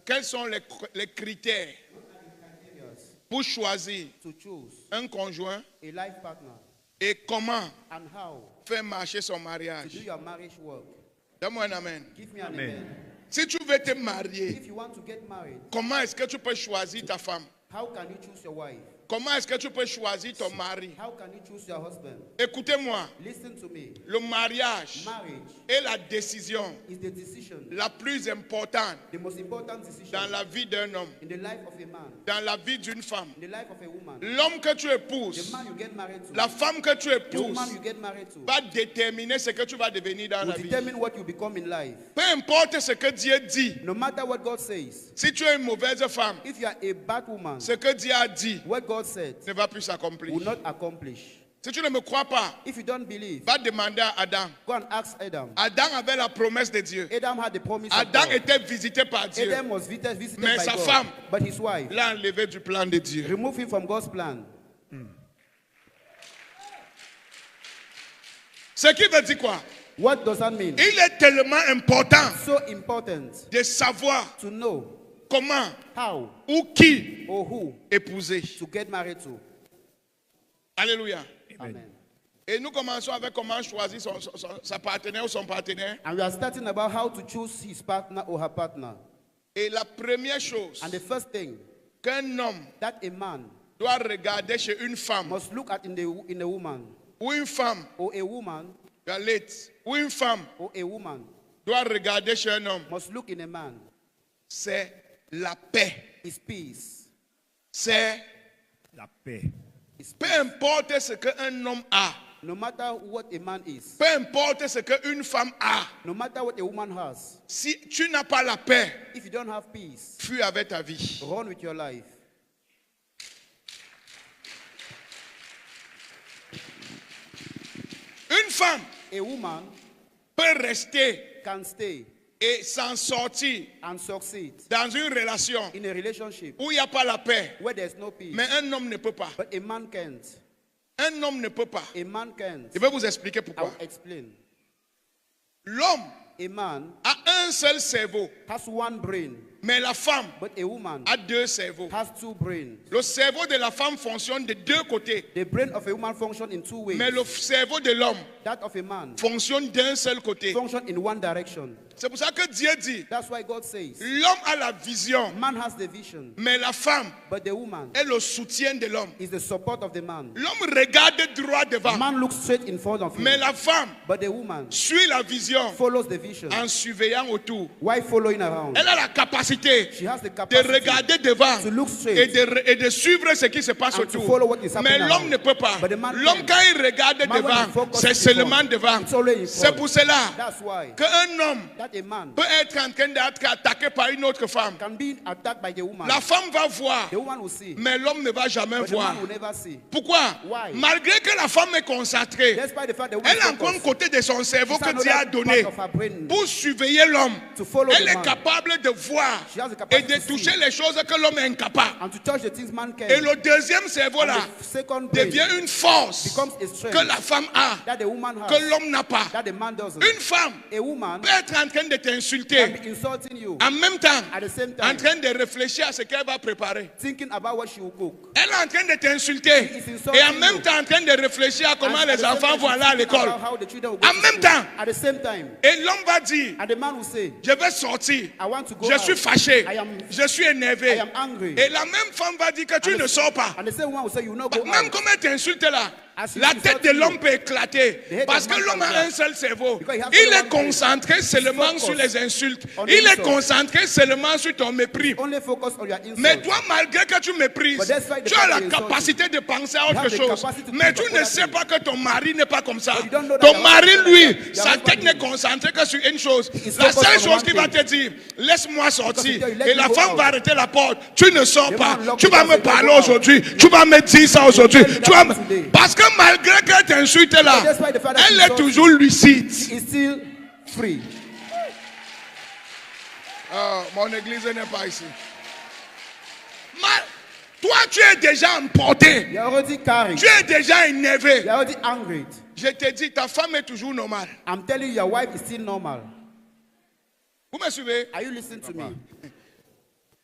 Quels sont les critères pour choisir to choose un conjoint a life partner et comment and how faire marcher son to do mariage? your marriage work? Donne-moi un amen. Give me an amen. Si tu veux te marier, If you want to get married, comment est-ce que tu peux choisir ta femme? how can you choose your wife? Comment est-ce que tu peux choisir ton mari? How can you choose your husband? Écoutez-moi, Listen to me. le mariage Marriage est la décision is the decision, la plus importante the most important decision dans la vie d'un homme, in the life of a man, dans la vie d'une femme. in the life of a woman. L'homme que tu The épouses, man you get married to, la femme que tu the épouses, woman you get married to, va déterminer ce que tu vas devenir dans will la vie. determine what you become in life. Peu importe ce que Dieu dit, No matter what God says, si tu es une mauvaise femme, if you are a bad woman, ce que Dieu a dit what God said ne va plus s'accomplir. will not accomplish. Si tu ne me crois pas, If you don't believe, va demander à Adam. go and ask Adam. Adam avait la promesse de Dieu. Adam had the promise of Adam God. était visité par Dieu. Adam was visited Mais by sa God, femme but his wife l'a enlevé du plan de Dieu. removed him from God's plan. Ce qui veut dire quoi? What does that mean? Il est tellement important So important de savoir to know comment how ou qui or who épouser. to get married to. Alléluia. Amen. Et nous commençons avec comment choisir sa partenaire ou son partenaire. And we are starting about how to choose his partner or her partner. Et la première chose And the first thing qu'un homme that a man doit regarder chez une femme must look at in a woman ou une femme, or a woman ou une femme or a woman doit regarder chez un homme, must look in a man c'est la paix. is peace. C'est La paix. Is peu peace. importe ce qu'un homme a, No matter what a man is, peu importe ce qu'une femme a, no matter what a woman has, si tu n'as pas la paix, if you don't have peace, fuis avec ta vie. run with your life. Une femme A woman peut rester can stay et s'en sortir and succeed dans une relation in a relationship où il n'y a pas la paix, where there's no peace. mais un homme ne peut pas. But a man can't. Un homme ne peut pas. A man can't. Je vais vous expliquer I pourquoi. will explain. L'homme A man a un seul cerveau, has one brain, mais la femme but a woman a deux cerveaux. has two brains. Le cerveau de la femme fonctionne de deux côtés, The brain of a woman functions in two ways. mais le cerveau de l'homme That of a man fonctionne d'un seul côté. functions in one direction. C'est pour ça que Dieu dit, That's why God says, l'homme a la vision, man has the vision, mais la femme but the woman est le soutien de l'homme. is the support of the man. L'homme regarde droit devant, Man looks straight in front of him, mais la femme but the woman suit la vision follows the vision. en surveillant autour. Why following around? Elle a la capacité She has the de capacity regarder devant to look et straight de suivre ce qui se passe and to autour. follow what is Mais happening l'homme around. ne peut pas. But the man L'homme, can. quand il regarde Man, when he devant, focuses c'est in seulement front, devant. it's always in C'est front. pour cela That's why qu'un homme that a man peut être en train d'être attaqué par une autre femme. can be attacked by the woman. La femme va voir, The woman will see, mais l'homme ne va jamais but the voir. man will never see. Pourquoi? Why? Malgré que la femme est concentrée, Despite the fact the woman elle a encore un côté de son cerveau She's que Dieu a another donné part of her brain pour surveiller l'homme. to follow Elle the est man capable de voir She has the et capacity de to toucher see. les choses que l'homme est incapable. and to touch the things man can. Et le deuxième cerveau And là the second brain devient une force becomes a strength que la femme a, that the woman has, que l'homme n'a pas. that the man doesn't. Une femme A woman peut être en train de can t'insulter, be insulting you en même temps at the same en time, train de réfléchir à ce qu'elle va préparer. thinking about what she will cook. Elle est en train de t'insulter She is insulting et en même you. temps en train de réfléchir à comment And at les the same enfants time, vont she's aller à thinking l'école. about how the children will go En to même school. temps. At the same time, Et l'homme va dire, and the man will say, je vais sortir, I want to go je out. suis fâché, I am- je suis énervé. I am angry. Et la même femme va dire que tu ne sors pas. And the same one will say, you will not go Même out. comme elle t'insulte là, As she la insults tête de you, l'homme peut éclater. the head Parce of que man l'homme can a crack. un seul cerveau. Because he has Il only est one brain. concentré seulement Focus sur les insultes. on the Il est insult. concentré seulement sur ton mépris. Only focus on your insult. Mais toi, malgré que tu méprises, But that's why the tu as fact la that you insult capacité de penser à You autre have the chose. capacity to Mais think tu of ne other sais things. pas que ton mari n'est pas comme ça. But you don't know that Ton your mari, husband is lui, like that. Your sa husband tête is- n'est concentrée que sur une chose. He is La focused seule on chose one qu'il va thing. te dire, laisse-moi sortir. Because he tell you, let Et me la go femme out. va arrêter la porte. Tu ne sors The pas. man lock Tu the vas door me and say, parler "Go out." aujourd'hui. Tu vas me dire ça aujourd'hui. tell you Tu vas that me- today. Parce que malgré qu'elle t'insulte là, But despite the fact that elle she est insults toujours lucide. He is still free. Mon église n'est pas ici. Toi, tu es déjà emporté. You are already carried. Tu es déjà énervé. You are already angry. Je te dis, ta femme est toujours normale. I'm telling you, your wife is still normal. Vous me suivez? Are you listening to me?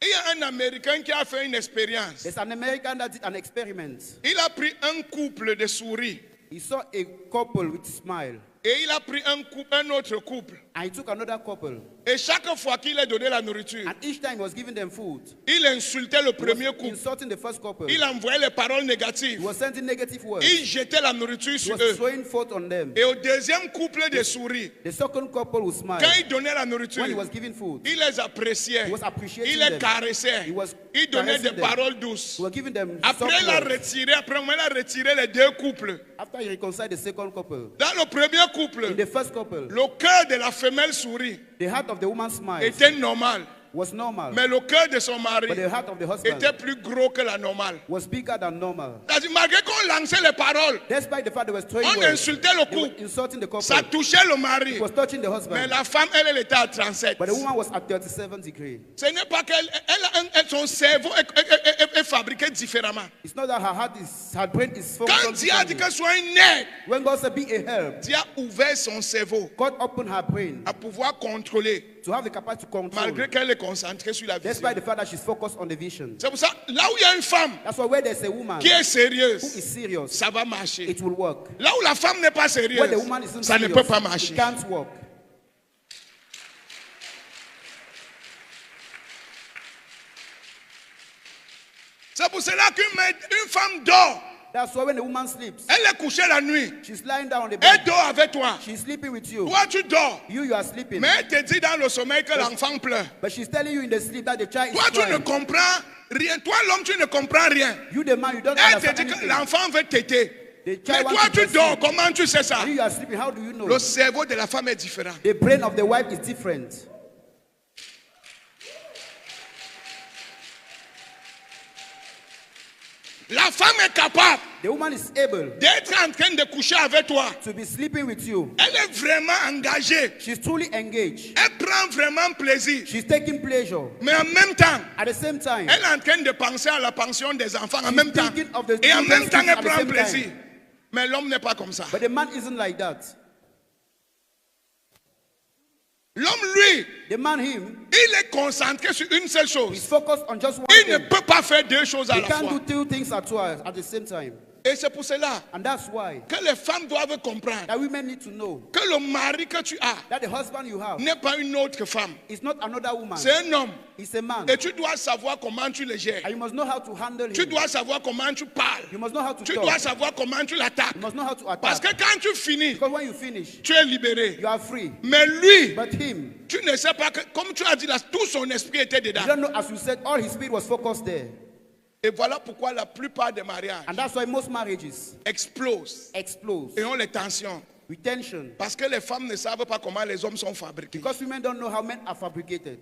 Il y a un Américain qui a fait une expérience. There's an American that did an experiment. Il a pris un couple de souris He saw a couple with smile. et il a pris un autre couple. And he took another couple. Et chaque fois qu'il a donné la nourriture, And each time he was giving them food, il insultait le he premier was couple. insulting the first couple. Il envoyait les paroles He négatives. was sending negative words. Il jetait la nourriture He sur was eux. throwing forth on them. Et au deuxième couple de souris, The second couple would smile. quand il donnait la nourriture, When he was giving food, il les appréciait. he was appreciating Il les them. caressait. He was Il donnait des caressing them. paroles douces. He was giving them Après, soft il a words. retiré, il a deux couples. After he reconciled the second couple, Dans le premier in couple, the first couple, le cœur de la femelle souris the heart of the woman smile était normal. was normal, Mais le cœur de son mari but the heart of the husband était plus gros que la normale. was bigger than normal. C'est-à-dire, malgré qu'on lançait les paroles, Despite the fact they were throwing on words, insultait le they were couple. insulting the couple. Ça touchait le mari. It was touching the Mais husband. la femme, elle était à 37. But the woman was at 37 degree. Ce n'est pas qu'elle, son cerveau est fabriqué différemment. It's not that her brain is Quand functioning Dieu a dit differently. qu'elle soit une aide, When God said be a help, Dieu a ouvert son cerveau God opened her brain à pouvoir contrôler, to have the capacity to control, malgré qu'elle est concentrée sur la vision. despite the fact that she's focused on the vision. C'est pour ça, là où il y a une femme That's why where there's a woman qui est who sérieuse, is serious, ça va marcher. it will work. Là où la femme n'est pas Where the sérieuse, woman isn't ça ne serious, peut pas it marcher. can't work. C'est pour cela qu'une femme dort. That's why when the woman sleeps, Elle est couchée la nuit. she's lying down on the Elle bed. dort avec toi. She's sleeping with you. Toi, tu dors. You are sleeping. Mais elle te dit dans le sommeil que l'enfant pleure. But she's telling you in the sleep that the child is Toi, tu ne crying. comprends rien. Toi, l'homme, tu ne comprends rien. You, the man, you don't Elle te understand dit que anything. l'enfant veut téter. The Mais child toi, wants to tu breastfeed. dors. Comment tu sais ça? And you are sleeping. How do you know? Le cerveau de la femme est différent. The brain of the wife is different. La femme est capable The woman is able d'être en train de coucher avec toi. to be sleeping with you. Elle est vraiment engagée. She's truly engaged. Elle prend vraiment plaisir. She's taking pleasure. Mais en même temps, At the same time, elle est en train de penser à la pension des enfants en même temps. thinking of the Et en même children's temps, needs elle at the prend same plaisir. time. Mais l'homme n'est pas comme ça. But the man isn't like that. L'homme, lui, The man, him, il est concentré sur une seule he's chose. focused on just one Il ne thing. peut pas faire deux choses à He la can't fois. do two things at once at the same time. Et c'est pour cela And that's why que les femmes doivent comprendre that women need to know que le mari que tu as that the husband you have n'est pas une autre femme. is not another woman. C'est un homme. It's a man. Et tu dois savoir comment tu le gères. And you must know how to handle Tu him. dois savoir comment tu parles. You must know how to Tu talk. dois savoir comment tu l'attaques. You must know how to Parce attack. que quand tu finis, Because when you finish, tu es libéré. you are free. Mais lui, But him, tu ne sais pas que, comme tu as dit là, tout son esprit était you dedans. don't know, as you said, all his spirit was focused there. Et voilà pourquoi la plupart des mariages And that's why most marriages explosent explode et ont les tensions. with tension. Parce que les femmes ne savent pas comment les hommes sont fabriqués. Because women don't know how men are fabricated.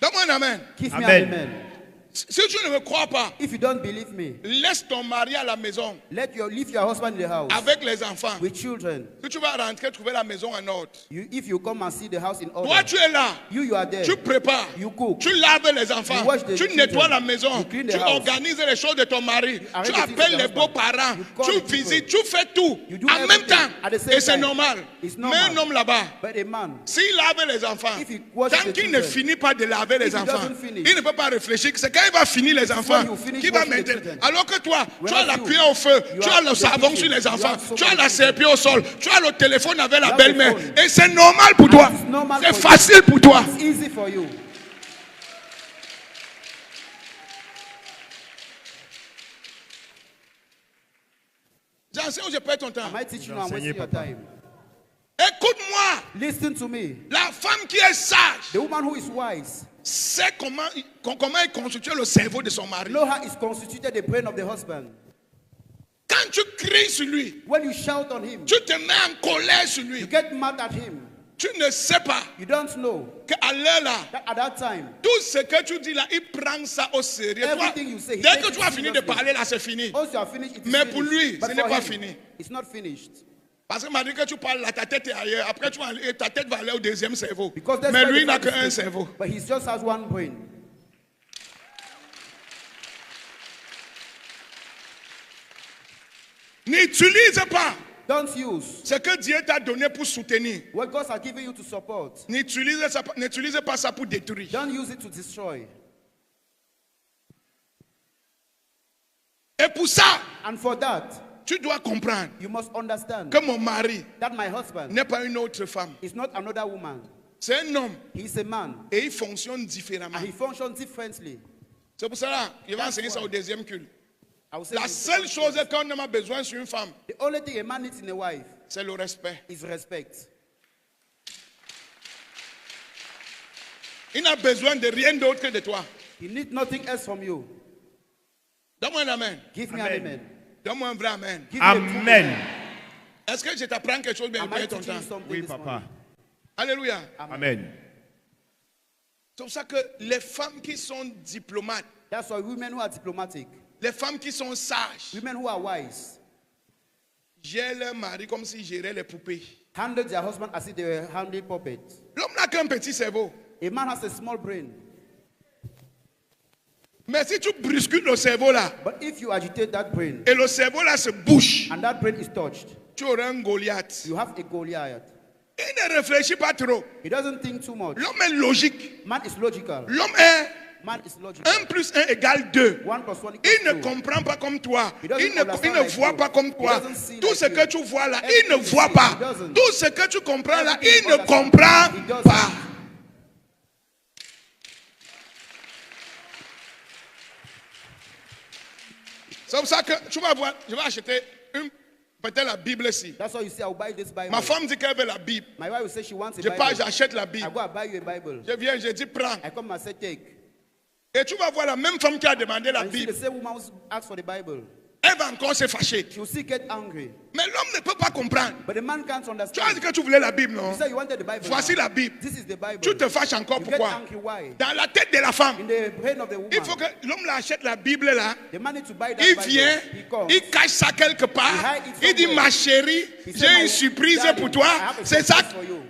Donne-moi un amen. Give me Amen. an amen. Si tu ne me crois pas, If you don't believe me, laisse ton mari à la maison leave your husband in the house avec les enfants. with children. Si tu vas rentrer, trouver la maison en ordre. If you come and see the house in Toi, order, tu es là. you are there. Tu prépares. You cook. Tu laves les enfants. You wash the Tu children. nettoies la maison. You clean the Tu house. organises les choses de ton mari. arrange Tu the things appelles of les the beaux-parents. husband. You call Tu the people. visites. Tu fais tout. You do En même everything temps. at the same Et c'est time. normal. It's Mais normal. un homme là-bas, But a man, s'il lave les enfants, If he washes tant the qu'il ne children, finit pas de laver les if he enfants, doesn't finish, il ne peut pas réfléchir. C'est quand il va finir les enfants when you finish qu'il va washing the mettre. children. Alors que toi, tu as Whereas la you, cuillère au feu, you tu as have le the savon kitchen, sur les you enfants, have so tu as many la things. serpille au sol, tu as le téléphone avec la You have belle-mère. the phone. Et c'est normal pour And toi. it is normal C'est for you. facile pour toi. it's easy for you. J'enseigne ou je perds ton temps? Am I teaching you Vous and wasting enseignez, your papa. time? Écoute-moi. Listen to me. La femme qui est sage The woman who is wise, sait comment il constitue le cerveau de son mari. know how is constituted the brain of the husband. Quand tu cries sur lui, When you shout on him, tu te mets en colère sur you lui. get mad at him. Tu ne sais pas You don't know qu'à l'heure là, that at that time, tout ce que tu dis là, il prend ça au sérieux. Toi, Everything you say, he dès takes que it tu as fini de seriously. parler là, c'est fini. once you are finished, it is Mais finished. pour lui, But ce n'est for pas him, fini. it's not finished. Parce que malgré que tu parles là, ta tête est ailleurs. Après, ta tête va aller au deuxième cerveau. Because that's Mais why lui, the il n'a fact is qu'un that- cerveau. But he just has one brain. N'utilise pas Don't use ce que Dieu t'a donné pour soutenir. what God has given you to support. N'utilise pas ça pour détruire. Don't use it to destroy. Et pour ça, And for that, tu dois comprendre you must understand que mon mari that my husband n'est pas une autre femme. is not another woman. C'est un homme He's a man. et il fonctionne différemment. And he functions differently. C'est pour ça qu'il va enseigner ça au deuxième culte. I will say La in the seule second chose qu'un homme a besoin sur une femme, The only thing a man needs in a wife c'est le respect. is respect. Il n'a besoin de rien d'autre que de toi. He needs nothing else from you. Donne-moi un amen. Give me Amen. an amen. Donne-moi un vrai amen. Give me a true Amen. Est-ce que je t'apprends quelque chose, mais Am il I ton teaching temps? you something Oui, this papa. morning? Alléluia. Amen. C'est pour ça que les femmes qui sont diplomates, That's why women who are diplomatic, les femmes qui sont sages, women who are wise, gèrent leur mari comme s'ils géraient les poupées. handle their husband as if they were handling puppets. L'homme n'a qu'un petit cerveau. A man has a small brain, Mais si tu brusques le cerveau là, but if you agitate that brain et le cerveau là se bouge, and that brain is touched, tu auras un Goliath. you have a Goliath. Il ne réfléchit pas trop. He doesn't think too much. L'homme est logique. Man is logical. L'homme est Man is logical. 1 plus 1 égale 2. 1 plus 1 Il ne equals 2. comprend pas comme toi. He doesn't Il ne understand like voit you. pas comme He toi. doesn't see Tout like ce you. que tu vois là, il Everything ne you voit see, pas. he doesn't. Tout ce que tu comprends là, Everything il you ne understand, comprend he doesn't. pas. C'est pour ça que tu vas voir, je vais acheter peut-être la Bible ici. That's why you say, I'll buy this Bible. Ma femme dit qu'elle veut la Bible. My wife will say she wants a Je pars, Bible. j'achète la I Bible. go and buy you a Bible. Je viens, je dis prends. I come and say take. Et tu vas voir la même femme qui a demandé la And you see the Bible. same woman who asked for the Bible. Elle va encore se fâcher. She will still get angry. Mais l'homme ne peut pas comprendre. But the man can't Tu as understand. dit que tu voulais la Bible, non? You say you wanted the Bible. Voici now. la Bible. This is the Bible. Tu te fâches encore, You get pourquoi? angry. Why? Dans la tête de la femme, In the brain of the il faut woman, que l'homme l'achète la Bible là. the man needs to buy that Il Bible. vient, He comes. il cache ça quelque part. He hide it Il dit, somewhere. ma chérie, He j'ai said, une "My surprise daddy, pour toi. I have a C'est ça. surprise for you."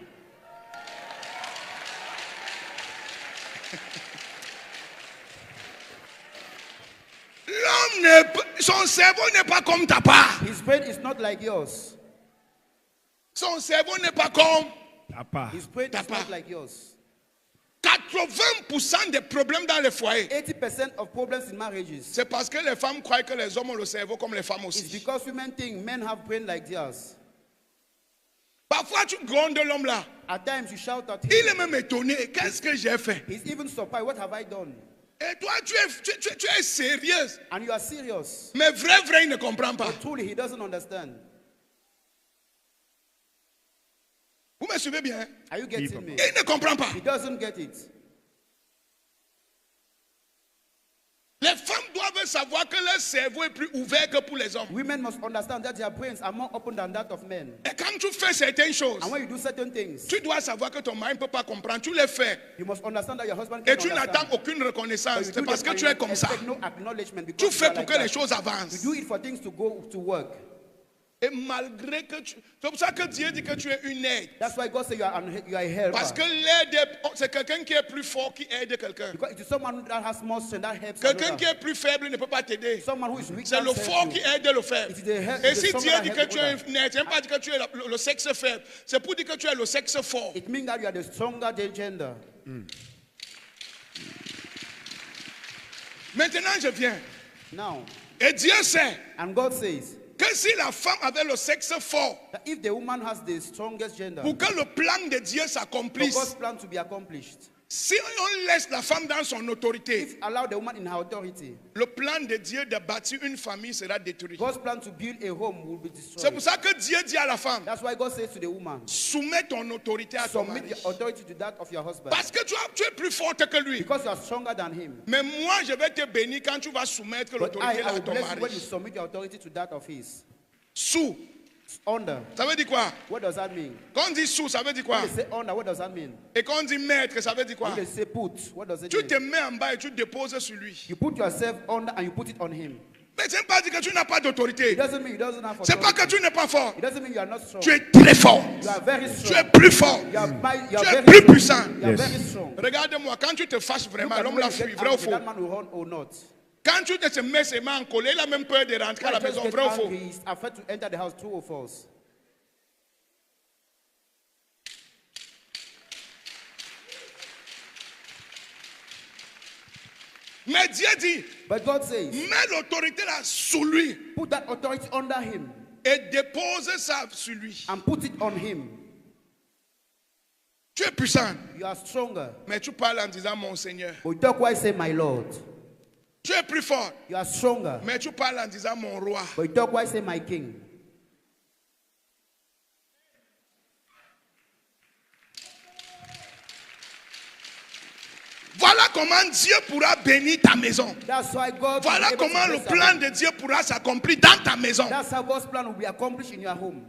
L'homme, son cerveau n'est pas comme ta part. His brain is not like yours. Son cerveau n'est pas comme Papa. His brain Ta is part. not like yours. 80% des problèmes dans les foyers. 80% of problems in marriages C'est parce que les femmes croient que les hommes ont le cerveau comme les femmes is aussi. because women think men have brain like theirs. Parfois, tu grondes l'homme là. At times you shout at Il him. est même étonné. Qu'est-ce que j'ai fait? He's even surprised. What have I done? Et toi, tu es sérieuse. And you are serious. Mais vrai, il ne comprend pas. But truly, he doesn't understand. Vous me suivez bien? Are you getting me? Il ne comprend pas. He doesn't get it. Les femmes doivent savoir que leur cerveau est plus ouvert que pour les hommes. Women must understand that their brains are more open than that of men. Et quand tu fais certaines choses, And when you do certain things, tu dois savoir que ton mari ne peut pas comprendre. Tu les fais. you must understand that your husband Et can tu n'attends understand. aucune But reconnaissance. you C'est do parce them que and tu you es comme ça. expect no acknowledgement Tu because you fais are pour like que les that. choses You avancent. do it for things to go to work. Et malgré que tu... C'est pour ça que Dieu dit que tu es une aide. That's why God said you are a helper. Parce que l'aide, c'est quelqu'un qui est plus fort qui aide quelqu'un. Because it is someone that has more strength that helps Quelqu'un qui another. est plus faible ne peut pas t'aider. Someone who is weak C'est that le helps fort you. qui aide le faible. It is the help- Et the si strong Dieu that dit help que the tu es other. une aide, c'est pas dire que tu es le sexe faible. C'est pour dire que tu es le sexe fort. It means that you are the stronger gender. Maintenant, je viens. Now, Et Dieu sait and God says que si la femme avait le sexe fort, that if the woman has the strongest gender, pour que le plan de Dieu for s'accomplisse, God's plan to be accomplished, si on laisse la femme dans son autorité, if allow the woman in her authority, le plan de Dieu de bâtir une famille sera détruit. God's plan to build a home will be C'est destroyed. pour ça que Dieu dit à la femme, That's why God says to the woman, soumets ton autorité à ton submit mari. your authority to that of your husband. Parce que tu es plus forte que lui. Because you are stronger than him. Mais moi, je vais te bénir quand tu vas soumettre But l'autorité I à will ton bless you when mari. you submit your authority to that of his. Sous. Under. Ça veut dire quoi? What does that mean? Quand on dit sous, ça veut dire quoi? When they say under, what does that mean? Et quand on dit maître, ça veut dire quoi? When they say put, what does it Tu te mean? mets en bas et tu te déposes sur lui. You put yourself under and you put it on him. Mais ça ne veut pas dire que tu n'as pas It d'autorité. doesn't mean you doesn't have C'est pas que authority. tu n'es pas fort. It doesn't mean you are not strong. Tu es très fort. You are very Tu es strong. plus fort. You are, you Tu are es very plus strong. puissant. You are Yes. very strong. Regarde-moi, quand tu te fâches Look vraiment, at l'homme when l'a you get fui, vrai ou angry, faux? that man will run or not. Quand tu te mets ses mains en colère, il a même peur de rentrer à la When you maison, just vrai get ou faux? angry, he's afraid to enter the house, true or false. Mais Dieu dit, But God says, mets l'autorité là sous lui put that authority under him et dépose ça sur lui. and put it on him. Tu es puissant, You are stronger. mais tu parles en disant mon Seigneur. But you talk why say my Lord. Tu es plus fort, You are stronger. mais tu parles en disant mon roi. But you talk why say my king. Voilà comment Dieu pourra bénir ta maison. That's why God. Voilà will be able to comment le bless plan our- de Dieu pourra s'accomplir dans ta maison. That's how God's plan will be accomplished in your home.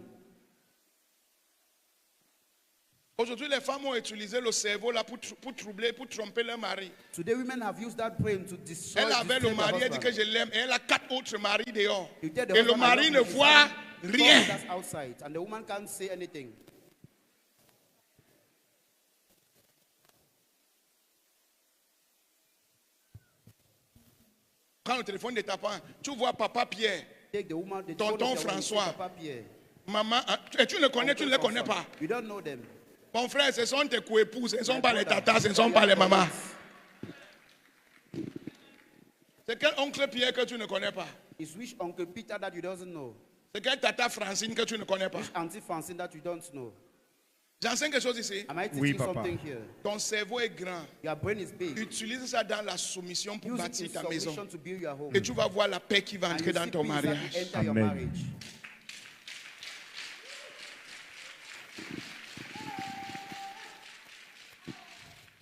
Aujourd'hui, les femmes ont utilisé le cerveau là pour troubler, pour tromper leur mari. Today, women have used that brain to destroy. Elle avait le destroy mari, their elle dit que husband. je l'aime, et elle a 4 autres maris dehors. You tell the Et le husband, I mari love ne you, she's voit having rien. that's outside, and the woman can't say anything. Quand le téléphone de ta femme, tu vois papa Pierre, Take the woman, the Tonton phone of the woman, François. say, Papa Pierre. maman, et tu le connais, tu ne les connais pas. You don't know them. Mon frère, ce sont tes coépouses, ce ne sont pas les tatas, ce ne sont pas les mamans. C'est quel oncle Pierre que tu ne connais pas? It's which Uncle Peter that you doesn't know? C'est quelle tata Francine que tu ne connais pas? Which Auntie Francine that you don't know? J'enseigne quelque chose ici. Am I teaching Oui, papa. something here? Ton cerveau est grand. Your brain is big. Utilise ça dans la soumission pour Use it bâtir in ta maison. submission to build your home. Et tu vas voir la paix qui va And entrer you dans see ton peace that will mariage. enter your Amen. marriage.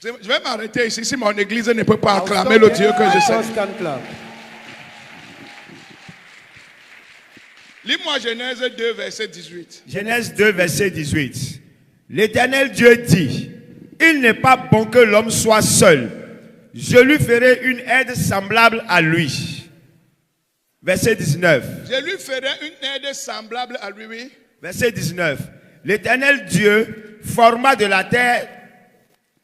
Je vais m'arrêter ici si mon église ne peut pas I'll acclamer stop le there. Dieu que je sais. Church can clap. Lis-moi Genèse 2, verset 18. Genèse 2, verset 18. L'Éternel Dieu dit, il n'est pas bon que l'homme soit seul. Je lui ferai une aide semblable à lui. Verset 19. Je lui ferai une aide semblable à lui. Oui. Verset 19. L'Éternel Dieu forma de la terre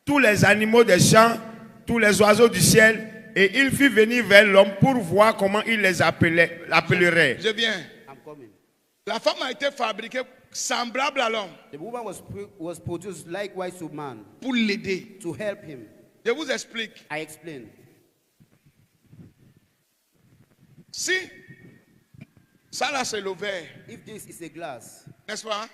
tous les animaux des champs, tous les oiseaux du ciel, et il fit venir vers l'homme pour voir comment il les appellerait. Je viens. I'm coming. La femme a été fabriquée semblable à l'homme The woman was produced likewise to man pour l'aider. to help him. Je vous explique. I explain. Si ça là c'est le verre, If this is a glass, n'est-ce pas?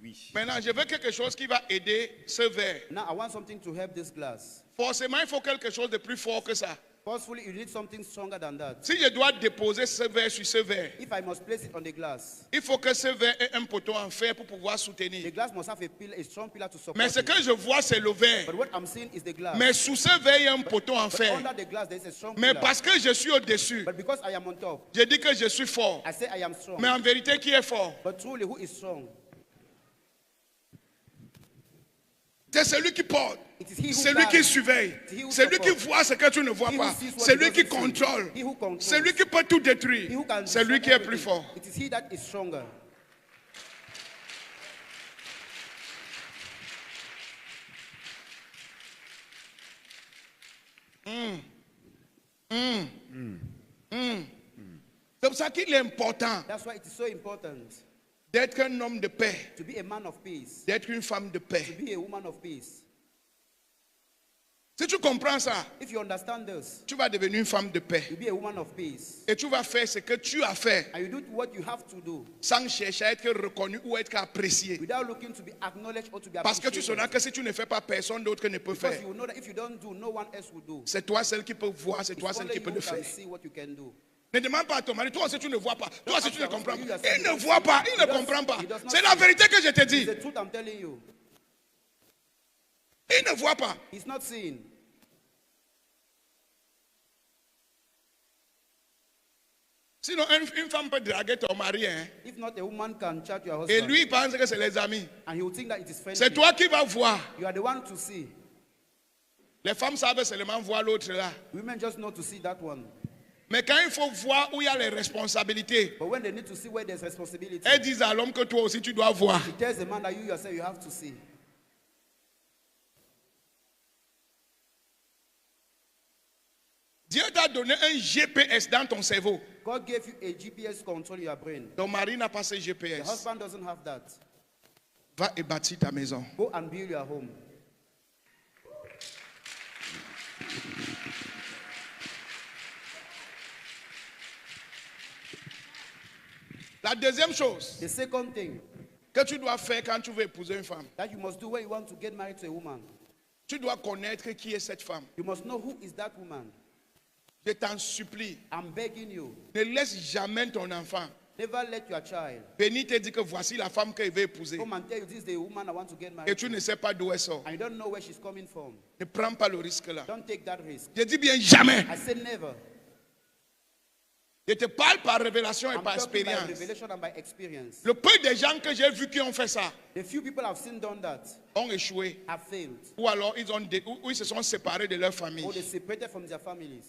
Oui. Maintenant, je veux quelque chose qui va aider ce verre. now I want something to help this glass. Forcément, il faut quelque chose de plus fort que ça. Forcefully, you need something stronger than that. Si je dois déposer ce verre sur ce verre, If I must place it on the glass, il faut que ce verre ait un poteau en fer pour pouvoir the soutenir. glass must have a strong pillar to support Mais ce it. que je vois, c'est le verre. But what I'm seeing is the glass. Mais sous ce verre, il y a un poteau en But fer. under the glass, there is a strong Mais pillar. parce que je suis au-dessus, But because I am on top, je dis que je suis fort. I say I am strong. Mais en vérité, qui est fort? But truly, who is strong? C'est celui qui porte. It is he who C'est lui qui guides. surveille. He who C'est lui qui supports. voit ce que tu ne vois He who pas. sees what C'est you lui qui don't see. contrôle. He who controls. C'est lui qui peut tout He détruire. who can C'est lui destroy qui est plus everything. fort. It is he that is stronger. C'est pour ça qu'il est important That's why it is so important d'être un homme de paix, to be a man of peace, d'être une femme de paix. to be a woman of peace. Si tu comprends ça, If you understand this, tu vas devenir une femme de paix. you be a woman of peace. Et tu vas faire ce que tu as fait And you do what you have to do sans chercher à être reconnu ou être apprécié. without looking to be acknowledged or to be Parce que tu appreciated. sauras que si tu ne fais pas, personne d'autre ne peut Because faire. you will know that if you don't do, no one else will do. C'est toi celle qui peut voir, c'est It's toi celle only qui peut you le can faire. see what you can do. Ne demande pas à ton mari, toi aussi tu ne vois pas, toi aussi tu ne ask your comprends husband, pas. you yourself, Il ne voit pas, il ne he does- comprend pas. he does not C'est la see. vérité que je te It's dis. the truth I'm telling you. Il ne voit pas. He's not seeing. Sinon, une femme peut draguer ton mari, hein. If not, a woman can chat your Et husband. lui, il pense que c'est les amis. And he will think that it is friendly. C'est toi qui vas voir. You are the one to see. Les femmes savent seulement voir l'autre là. Women just know to see that one. Mais quand il faut voir où il y a les responsabilités, But when they need to see where there's responsibility, elles disent à l'homme que toi aussi tu dois voir. it tells the man that you yourself you have to see. Dieu t'a donné un GPS dans ton cerveau. God gave you a GPS control in your brain. Ton mari n'a pas ce The GPS. husband doesn't have that. Va et bâtis ta maison. Go and build your home. La deuxième chose The second thing que tu dois faire quand tu veux épouser une femme, that you must do when you want to get married to a woman, tu dois connaître qui est cette femme. you must know who is that woman. Je t'en supplie, I'm begging you, ne laisse jamais ton enfant never let your child venir te dire que voici la femme qu'il veut épouser. come and tell you this is the woman I want to get Et married tu to, ne sais pas d'où elle sort. and you don't know where she's coming from. Ne prends pas le risque là. Don't take that risk. Je dis bien jamais. I said never. Je te parle par révélation et I'm par talking by expérience. revelation and by experience. Le peu de gens que j'ai vus qui ont fait ça The few people I've seen done that ont échoué. have failed, Ou alors ou ils se sont séparés de leur famille. or they separated from their families.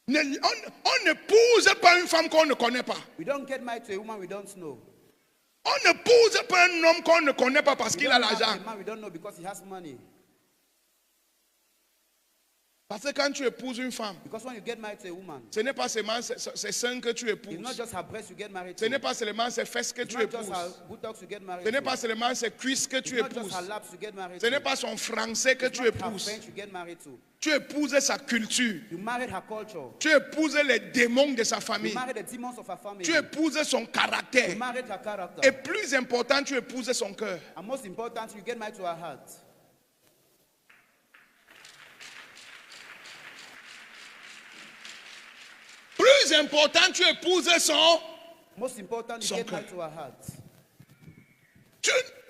On n'épouse pas une femme qu'on ne connaît pas. We don't get married to a woman we don't know. On n'épouse pas un homme qu'on ne connaît pas parce We qu'il a don't marry l'argent. a man we don't know because he has money. Parce que quand tu épouses une femme, Because when you get married to a woman, ce n'est pas seulement ses seins que tu it's not épouses. just her breast you get married Ce to. n'est pas seulement ses fesses que It's tu not just her épouses. buttocks you get married Ce n'est to. pas seulement ses cuisses que It's tu not just épouses. her laps you get married Ce to. n'est pas son français que It's tu not her épouses. French you get married to. Tu épouses sa culture. You married her culture. Tu épouses les démons de sa You famille. married the demons of her family. Tu épouses son You caractère. married her character. Et plus important, tu épouses son cœur. And most important, you get married to her heart. Plus important, tu épouses son... Most important, you Son get cœur. married to her heart.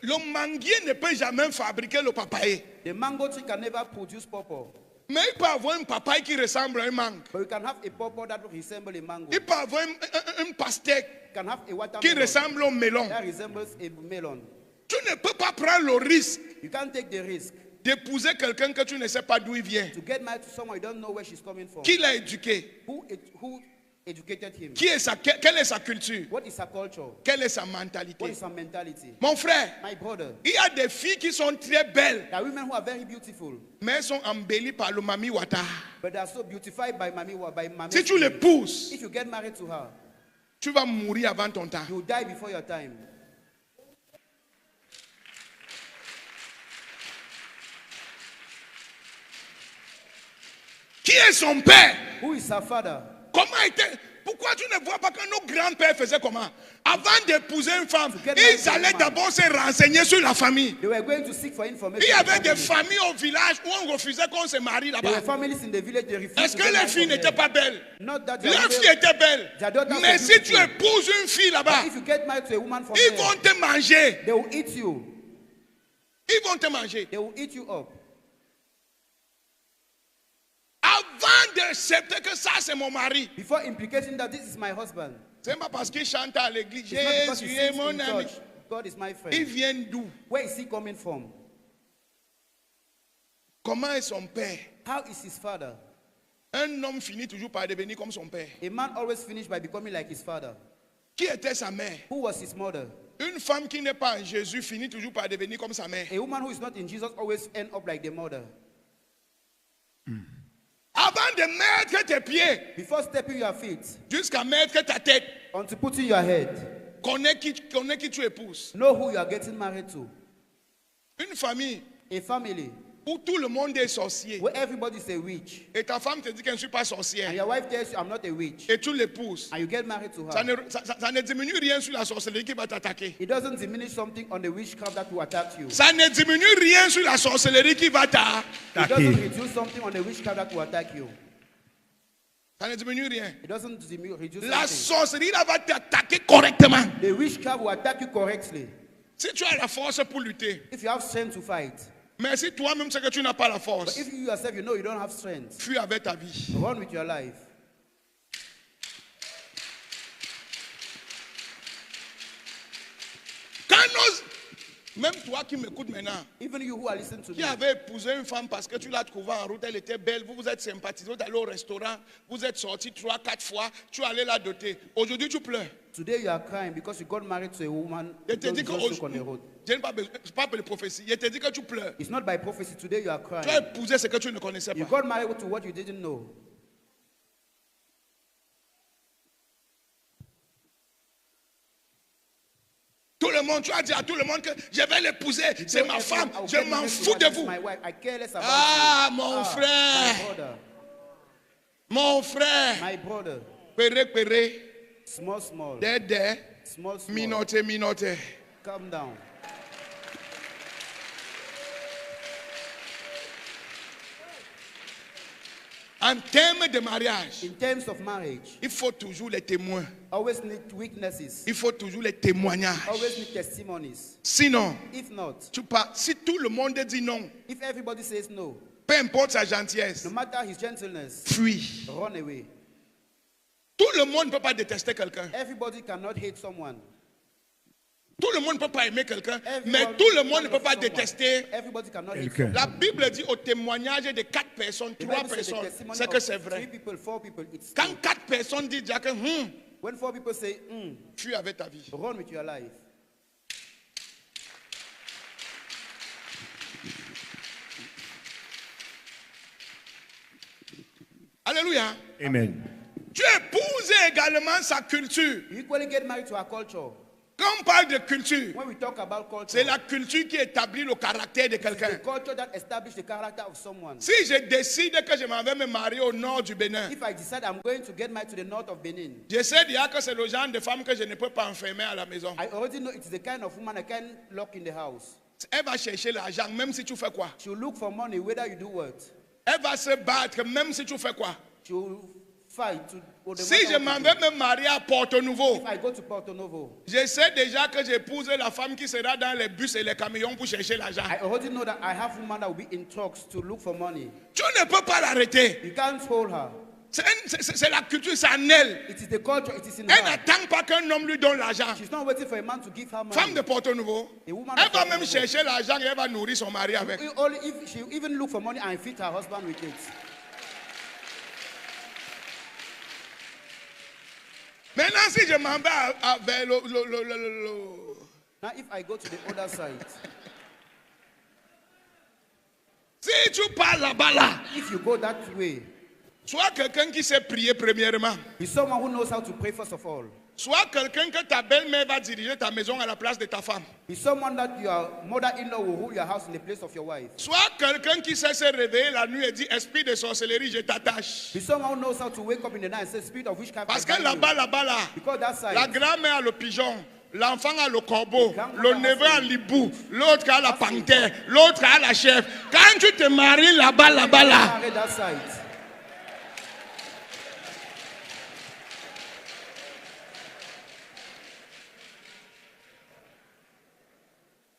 Le manguier ne peut jamais fabriquer le papaye. The mango tree can never produce pawpaw. Mais il peut avoir un papaye qui ressemble à un mangue. But you can have a pawpaw that resembles a mango. Il peut avoir un pastèque You can have a qui watermelon ressemble au melon. that resembles a melon. Tu ne peux pas prendre le risque You can't take the risk d'épouser quelqu'un que tu ne sais pas d'où il vient. to get married to someone you don't know where she's coming from. Qui l'a éduqué? Who educated him? Quelle est sa culture? What is her culture? Quelle est sa What mentalité? is her mentality? Mon frère, My brother, il y a des filles qui sont très belles, there are women who are very beautiful, mais elles sont embellies par le mami wata. but they are so beautified by Mami. Si tu l'épouses, If you get married to her, tu vas mourir avant ton temps. you will die before your time. Qui est son père? Who is her father? Comment était? Pourquoi tu ne vois pas que nos grands-pères faisaient comment? Avant d'épouser une femme, get married ils to a allaient woman. d'abord se renseigner sur la famille. They were going to seek for information. Il y avait from des family. familles au village où on refusait qu'on se marie There were là-bas. families in the village they refused Est-ce to que get les married filles from n'étaient them. pas belles? Not that Les they are filles étaient belles. Their daughters Mais were si tu beautiful. épouses une fille là-bas, If you get married to a woman from ils there, vont te manger. they will eat you. Ils vont te manger. They will eat you up. Avant d'accepter que ça c'est mon mari. Before implicating that this is my husband. C'est pas parce qu'il chante à l'église. It's not because he Jésus est sings mon in ami. church. God is my Ils friend. viennent d'où? Where is he coming from? Comment est son père? How is his father? Un homme finit toujours par devenir comme son père. A man always finished by becoming like his father. Qui était sa mère? Who was his mother? Une femme qui n'est pas en Jésus finit toujours par devenir comme sa mère. A woman who is not in Jesus always end up like the mother. Avant de mettre tes pieds Before stepping your feet, jusqu'à mettre ta tête, unto putting your head, connais qui tu épouses. know who you are getting married to. Une famille A family où tout le monde est sorcier. where everybody is a witch. Et ta femme te dit qu'elle ne suis pas And sorcière. your wife tells you, I'm not a witch. Et tu l'épouses. And you get married to Ça her. ne diminue rien sur la sorcellerie qui va t'attaquer. It doesn't diminish something on the witchcraft that will attack you. Ça ne diminue rien sur la sorcellerie qui va t'attaquer. It doesn't reduce something on the witchcraft that will attack you. Ça ne diminue rien. It doesn't reduce La something. sorcellerie là va t'attaquer correctement. The witchcraft will attack you correctly. Si tu as la force pour lutter. If you have strength to fight. Mais si toi-même sais que tu n'as pas la But force, if you yourself, you know you don't have strength, fuis avec ta vie. run with your life. Même toi qui m'écoutes maintenant, Even you who are listening to qui me, avait épousé une femme parce que tu l'as trouvée en route, elle était belle, vous vous êtes sympathisé, vous êtes allé au restaurant, vous êtes sortis 3-4 fois, tu es allé la doter. Aujourd'hui, tu pleures. today you are crying because you got married to a woman Je you te dis que just took on the road. je n'ai pas besoin, c'est pas pour les prophéties. Je te dis que tu pleures. It's not by prophecy. Today you are Tu as crying. épousé ce que tu ne connaissais You pas. got married to what you didn't know. Tout le monde, tu as dit à tout le monde que je vais l'épouser, c'est Tell ma femme, everyone, "I will je get m'en married to fous her. de She's vous. my wife. I care less about Ah, you. mon My frère, brother. mon frère, My brother. Péré, péré. Small, small. There. Small, small. Minote. Calm down. En termes de mariage, In terms of marriage, il faut toujours les témoins. always need witnesses. Il faut toujours les témoignages. Always need testimonies. Sinon, If not, si tout le monde dit non, if everybody says no, peu importe sa gentillesse, no matter his gentleness, fuis. run away. Tout le monde ne peut pas détester quelqu'un. Everybody cannot hate someone. Tout le monde ne peut pas aimer quelqu'un, Everyone mais tout le monde ne cannot peut pas love someone. détester. Everybody cannot hate Quelqu'un. La Bible dit au témoignage de 4 personnes, The 3 Bible says the personnes, testimony c'est que of c'est 3 vrai. people, 4 people, it's Quand true. 4 personnes disent déjà que When 4 people say, fuis avec ta vie. run with your life. Alléluia. Amen. Tu épouses également sa culture. You equally get married to our culture. Quand on parle de culture, When we talk about culture, c'est la culture qui établit le caractère de it's quelqu'un. the culture that establishes the character of someone. Si je décide que je m'en vais me marier au nord du Bénin, If I decide I'm going to get married to the north of Benin, je sais déjà que c'est le genre de femme que je ne peux pas enfermer à la maison. I already know it's the kind of woman I can lock in the house. Elle va chercher l'argent, même si tu fais quoi. She'll look for money whether you do what. Elle va se battre, même si tu fais quoi. She'll fight to. no Si matter je what m'en you vais do. me marier à Porto Nouveau, If I go to Porto Novo, je sais déjà que j'épouse la femme qui sera dans les bus et les camions pour chercher l'argent. I already know that I have woman that will be in talks to look for money. Tu ne peux pas l'arrêter. You can't hold her. C'est la culture, c'est en elle. It is the culture, it is in Elle her. n'attend pas qu'un homme lui donne l'argent. She's not waiting for a man to give her money. Femme de Porto Nouveau, A woman elle of va Porto même Novo. chercher l'argent et elle va nourrir son mari avec. Only if she even look for money and feed her husband with it. Maintenant, si je m'en vais vers Now if I go to the other side, Si tu pars là-bas, là, if you go that way, sois quelqu'un qui sait prier premièrement. be someone who knows how to pray first of all. Sois quelqu'un que ta belle-mère va diriger ta maison à la place de ta femme. Be someone that your mother-in-law will rule your house in the place of your wife. Sois quelqu'un qui sait se réveiller la nuit et dit, esprit de sorcellerie, je t'attache. Be someone who knows how to wake up in the night and say, Spirit of witchcraft, Parce I que bind là-bas, you. là, Because that side, la grand-mère a le pigeon, l'enfant a le corbeau, le neveu a l'hibou, l'autre a la panthère, l'autre a la chèvre. Quand tu te maries là-bas, là, marry that side.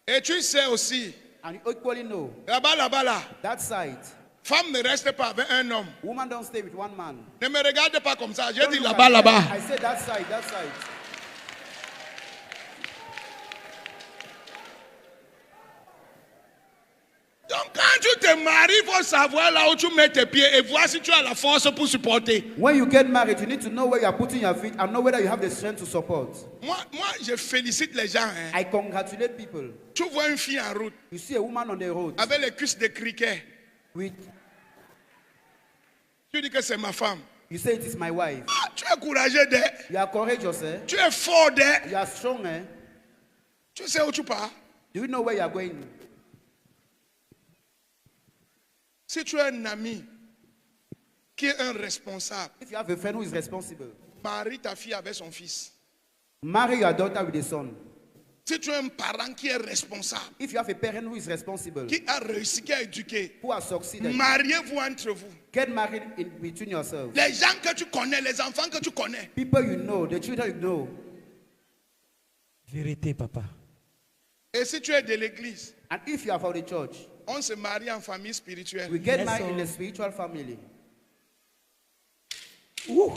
et tu sais aussi, And you equally know là-bas, là, that side, femme ne reste pas avec un homme. woman don't stay with one man. Ne me regarde pas comme ça, j'ai Don't dit look là-bas, at me. là-bas. I said that side, that side. Donc quand tu te maries, il faut savoir là où tu mets tes pieds et voir si tu as la force pour supporter. When you get married, you need to know where you are putting your feet and know whether you have the strength to support. Moi, je félicite les gens. Hein. I congratulate people. Tu vois une fille en route You see a woman on the road avec les cuisses de criquet. with, Tu dis que c'est ma femme. you say it is my wife. Ah, tu es courageux d'elle. You are courageous, eh? Tu es fort d'elle. You are strong, eh? Tu sais où tu pars. Do you know where you are going? Si tu as un ami qui est un responsable, If you have a friend who is responsible, marie ta fille avec son fils. marry your daughter with a son. Si tu as un parent qui est responsable, If you have a parent who is responsible, qui a réussi, qui a éduqué, who has succeeded, mariez-vous entre vous. get married in between yourselves. Les gens que tu connais, les enfants que tu connais. People you know, the children you know. Vérité, papa. Et si tu es de l'église, And if you are from the church, on se marie en famille spirituelle. we get Yes, married sir. in a spiritual family. Ouh.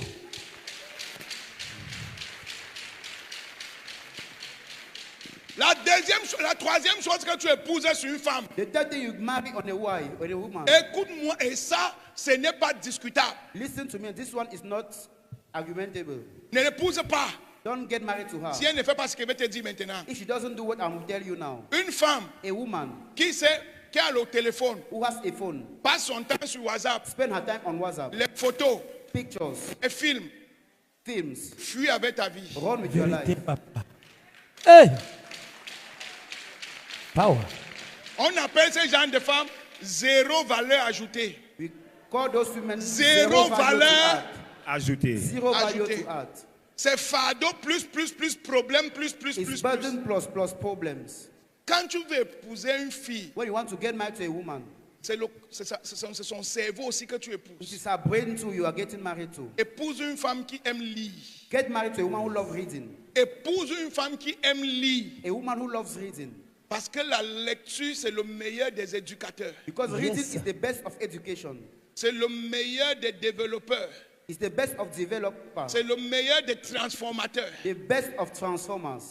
La troisième chose que tu épouses sur une femme, The third thing you marry on a wife or a woman. écoute-moi, et ça, ce n'est pas discutable. Listen to me, this one is not argumentable. Ne l'épouse pas Don't get married to her. si elle ne fait pas ce qu'elle veut te dire maintenant. If she doesn't do what I'm telling you now, Une femme a woman qui a le téléphone, who has a phone, passe son temps sur WhatsApp, spend her time on WhatsApp, les photos, pictures, les films, films, fuis avec ta vie. run with your Vérité, life. papa. Hey! Power. On appelle ces gens de femmes zéro valeur ajoutée. We call those women Zéro zero value to valeur add. ajouter. Zero value Ajouter. to add. C'est fardeau plus problème plus. It's burden plus problems. Quand tu veux épouser une fille, When you want to get married to a woman, c'est son cerveau aussi que tu it épouses. is her brain too you are getting married to. Épouse une femme qui aime lire. Get married to a woman who loves reading. Épouse une femme qui aime lire. A woman who loves reading. Parce que la lecture, c'est le meilleur des éducateurs. Because reading Yes. is the best of education. C'est le meilleur des développeurs. It's the best of developers. C'est le meilleur des transformateurs. The best of transformers.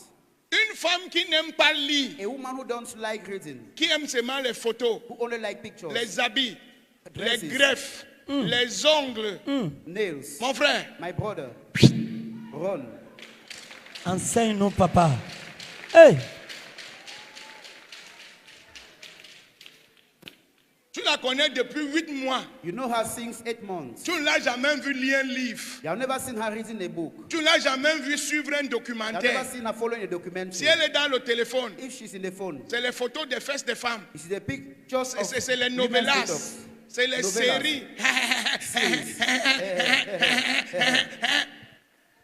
Une femme qui n'aime pas lire, A woman who don't like reading, qui aime seulement les photos, who only like pictures, les habits, Dresses. les greffes, les ongles. nails. Mon frère, My brother, run. Enseigne-nous, papa. Hey! tu la connais depuis 8 mois. You know her since 8 months. Tu ne l'as jamais vu lire un livre. You have never seen her reading a book. Tu ne l'as jamais vu suivre un You have never documentaire. seen her following a documentary. Si elle est dans le téléphone, If she's in the phone, c'est les photos des fesses des femmes. it's the pictures of C'est les women's novelas. detox. C'est les Novelas. séries. Series.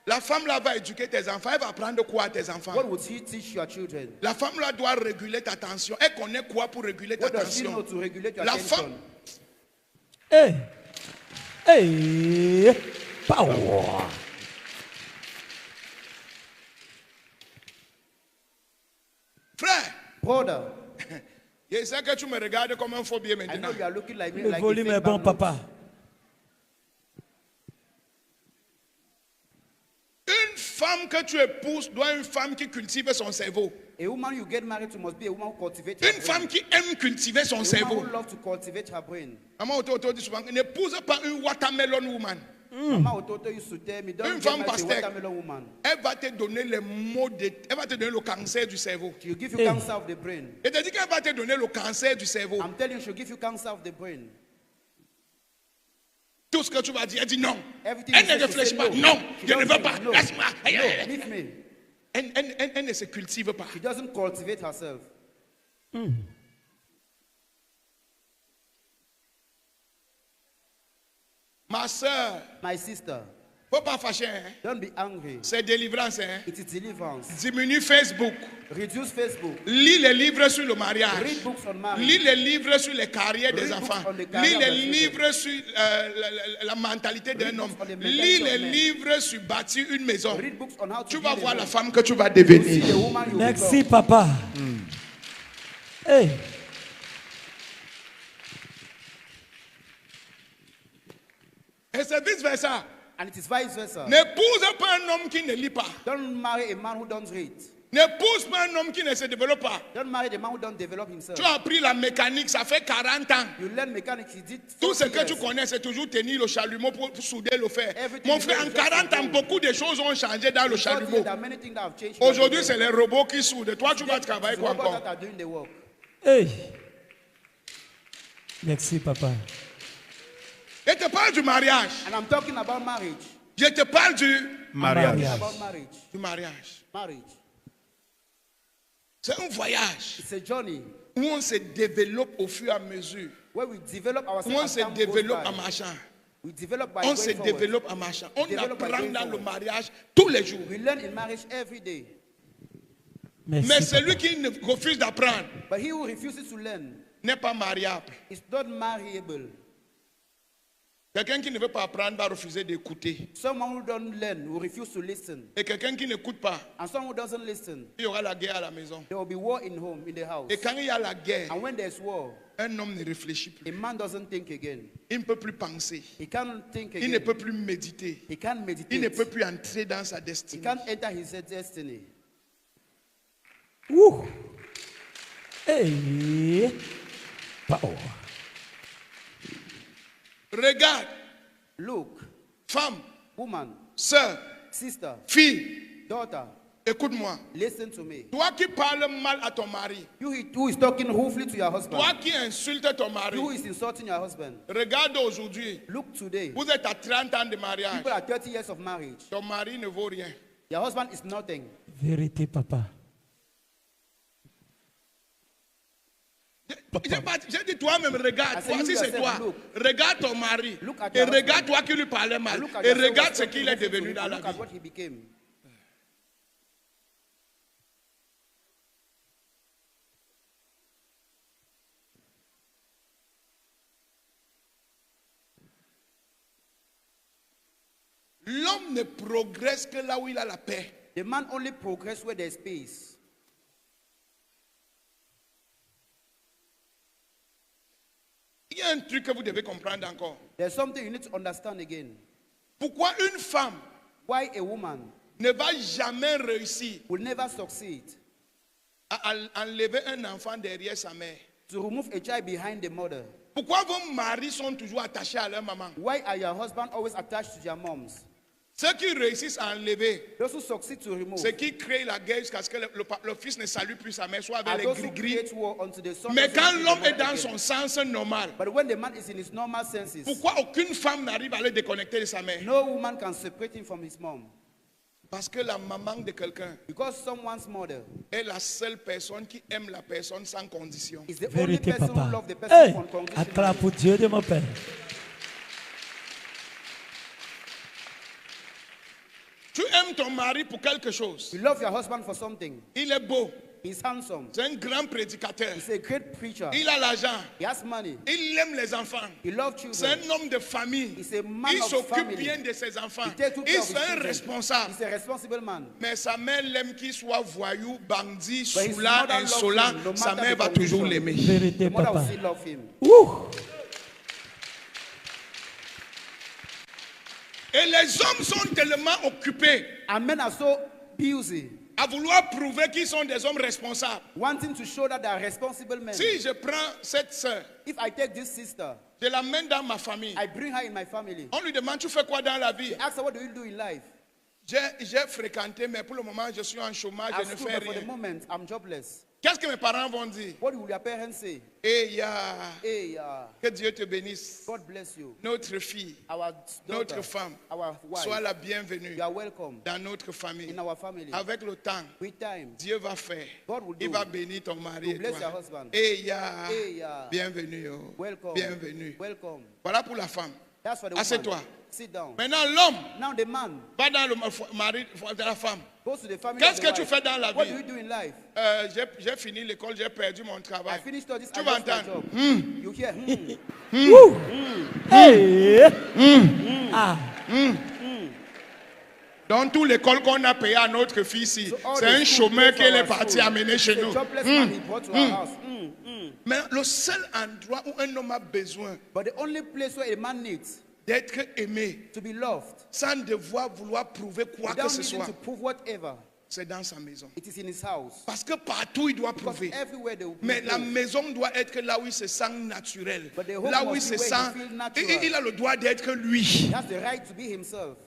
La femme là va éduquer tes enfants. Elle va apprendre quoi à tes enfants? What would she teach your children? La femme là doit réguler ta tension. Elle connaît quoi pour réguler ta What does she know tension? to regulate your La attention? femme, Hey! Hey! Power! frère, Brother, je sais que tu me regardes comme un phobie I know maintenant. you are looking like me Le like a volume fake est bon, banknote. papa. Une femme que tu épouses doit être une femme qui cultive son cerveau. A woman you get married to must be a woman who cultivates Une her femme brain. qui aime cultiver son A woman cerveau. who loves to cultivate her brain. Maman Ototo dit souvent, n'épouse pas une watermelon woman. Mama Ototo used to tell me, Une don't get femme married to a pasteur. watermelon woman. Elle va te donner les maux elle va te donner le cancer du cerveau. She'll give you Hey. cancer of the brain. Et te dit qu'elle va te donner le cancer du cerveau. I'm telling you, she'll give you cancer of the brain. Tout ce que tu vas dire, elle dit non. Everything Elle you ne say, she réfléchit say pas. no. Non, She je ne don't veux say pas. no. Laisse-moi. No, leave me. Elle ne se cultive pas. She doesn't cultivate herself. Ma soeur, My sister, faut pas fâcher. Hein? don't be angry. C'est délivrance. Hein? It is deliverance. Diminue Facebook. Reduce Facebook. Lis les livres sur le mariage. Read books on marriage. Lis les livres sur les carrières des Read books enfants. on the Lis career les of the children. livres sur la mentalité d'un Read homme. books on the mentality Lis of les men. livres sur bâtir une maison. Read books on how to Tu build vas a voir la home. femme que tu vas See the devenir. woman you Merci, become. papa. Hey! Et c'est vice versa. And it is vice versa. N'épouse pas un homme qui ne lit pas. Don't marry a man who don't read. N'épouse pas un homme qui ne se développe pas. Don't marry the man who don't develop himself. Tu as appris la mécanique, ça fait 40 ans. You learn mechanics. He did Tout ce 40 que tu years. connais, c'est toujours tenir le chalumeau pour souder le fer. Everything Mon you frère, know en is just 40 ans, to go. beaucoup de choses ont changé dans le Because here, chalumeau. there are many things that have changed. in Aujourd'hui, the c'est world. les robots qui soudent. Toi, tu vas travailler It's quoi robots encore? that are doing the work. Hey! Merci, papa. Je te parle du mariage. And I'm talking about marriage. Je te parle du Mariage. Mariage. About marriage. mariage. Marriage. C'est un voyage It's a journey où on se développe au fur et à mesure. where we develop Où ourselves. on as se time goes développe by. en marchant. We develop by On going se forward. développe en marchant. On Develop by apprend going dans le forward. mariage tous les jours. We learn in marriage every day. Merci, Mais papa. celui qui ne refuse d'apprendre But he who refuses to learn n'est pas mariable. is not marriable. Quelqu'un qui ne veut pas apprendre va refuser d'écouter. Someone who don't learn will refuse to listen. Et quelqu'un qui n'écoute pas, And someone who doesn't listen, il y aura la guerre à la maison. there will be war in home, in the house. Et quand il y a la guerre, And when there's war, un homme ne réfléchit plus. a man doesn't think again. Il ne peut plus penser. He can't think Il ne peut again. plus méditer. He can't Il ne peut meditate. plus entrer dans sa He destinée. can't enter his destiny. Woo! Hey! Power. Regarde, Look, femme, woman, soeur, sister, fille, daughter, écoute-moi. listen to me. Toi qui parles mal à ton mari, You who is talking ruefully to your husband, toi qui insultes ton mari, you who is insulting your husband, regarde aujourd'hui, look today. vous êtes à 30 ans de mariage. People are 30 years of marriage. Ton mari ne vaut rien. Your husband is nothing. Vérité, papa. J'ai dit toi-même, regarde. I say, Voici you c'est yourself, toi. look. Regarde ton mari. Look at Et your regarde husband. toi qui lui parlais mal. Look at Et yourself, regarde ce yourself, qu'il est listen to devenu him, dans and la look at vie. what he became. L'homme ne progresse que là où il a la paix. The man only progress where there's peace. Il y a un truc que vous devez comprendre encore. There's something you need to understand again. Pourquoi une femme Why a woman ne va jamais réussir will never succeed à enlever un enfant derrière sa mère? to remove a child behind the mother? Pourquoi vos maris sont toujours attachés à leur maman? Why are your husband always attached to their moms? Ceux qui réussissent à enlever, Those who succeed to remove ceux qui créent la guerre jusqu'à ce que le fils ne salue plus sa mère, soit are avec those les who gris-gris. create war unto the son. Mais doesn't quand see the l'homme mother est dans again. son sens normal, But when the man is in his normal senses, pourquoi aucune femme n'arrive à le déconnecter de sa mère? no woman can separate him from his mom. Parce que la maman de quelqu'un Because someone's mother est la seule personne qui aime la personne sans condition. is the only Vérité, person who papa. loves the person Hey, unconditionally. acclame pour Dieu de mon Père. Tu aimes ton mari pour quelque chose. You love your husband for something. Il est beau. He's handsome. C'est un grand prédicateur. He's a great preacher. Il a l'argent. He has money. Il aime les enfants. He loves C'est children. un homme de famille. He's a man Il of s'occupe family. bien de ses enfants. He takes good care Il of his c'est un children. responsable. He's a responsible man. Mais sa mère l'aime qu'il soit voyou, bandit, But his saoulant, mother loves insolent. him, no Sa matter mère the va toujours condition. l'aimer. Vérité, The mother will papa. still love him. Ouh. Et les hommes sont tellement occupés And men are so busy à vouloir prouver qu'ils sont des hommes responsables. wanting to show that they are responsible men. Si je prends cette sœur, If I take this sister, je l'amène dans ma famille, I bring her in my family. on lui demande tu fais quoi dans la vie? Ask her, what do you do in life? J'ai fréquenté, mais pour le moment je suis en chômage, At je ne school, fais but for the rien. moment, I'm jobless. Qu'est-ce que mes parents vont dire? What will your parents say? Eh, Hey, que Dieu te bénisse. God bless you. Notre fille, Our daughter, notre femme, our sois wife, la bienvenue you are welcome dans notre famille. in our family. Avec le temps, With time, Dieu va faire. God will Il do. va bénir ton mari He'll et bless toi. your husband. Eh, Hey, bienvenue. Oh. welcome. Bienvenue. Welcome. Voilà pour la femme. That's for the Assieds-toi. woman. Sit down. Maintenant, l'homme Now the man va dans le mari de la femme. goes to the family. Qu'est-ce of que the tu wife. fais dans la What vie? do you do in life? J'ai fini l'école, j'ai perdu mon I travail. finished studies. Tu I vas lost my entendre. job. You hear? Ouh. Hey. Ah. Dans toute l'école qu'on a payé à notre fille ici, So all c'est the un school chômeur paid qu'elle for est our parti school. amener chez It's a nous. jobless man he brought to our house. Mais le seul endroit où un homme a besoin But the only place where a man needs d'être aimé, to be loved, sans devoir vouloir prouver quoi que without ce needing soit, to prove whatever, c'est dans sa maison. it is in his house. Parce que partout il doit Because prouver. everywhere they will Mais be la proof. maison doit être là où il se sent naturel. But the home Là où il must se be where sent. he feel natural. Il a le droit d'être lui. He has the right to be himself.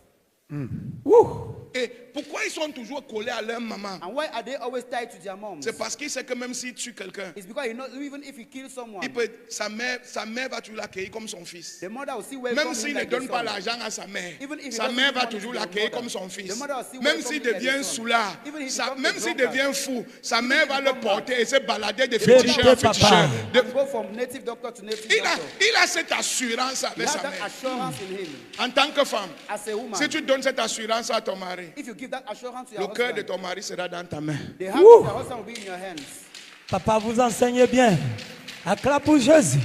Ouh. Et pourquoi ils sont toujours collés à leur maman? And why are they always tied to their moms? C'est parce qu'il sait que même s'il tue quelqu'un, It's because he knows even if he kills someone, sa mère va toujours l'accueillir comme son fils. the mother will still welcome Même him s'il ne like the donne pas son. l'argent à sa mère, Even if he sa doesn't mère give va money toujours to the l'accueillir mother, comme son fils. the mother will still Même welcome s'il him like the devient son. soulard, Even if he becomes même a s'il drunkard, devient fou, sa even mère if va he le becomes porter et se balader de Vérité, féticheur en papa. féticheur. And go from native doctor to native doctor. Il a cette assurance He avec has sa that mère. assurance in him. En tant que femme, As a woman, si tu donnes cette assurance à ton mari, if you give that assurance to your le cœur de husband, ton mari sera dans ta main. the heart of your husband will be in your hands. Papa, vous enseignez bien. Acclame pour Jésus.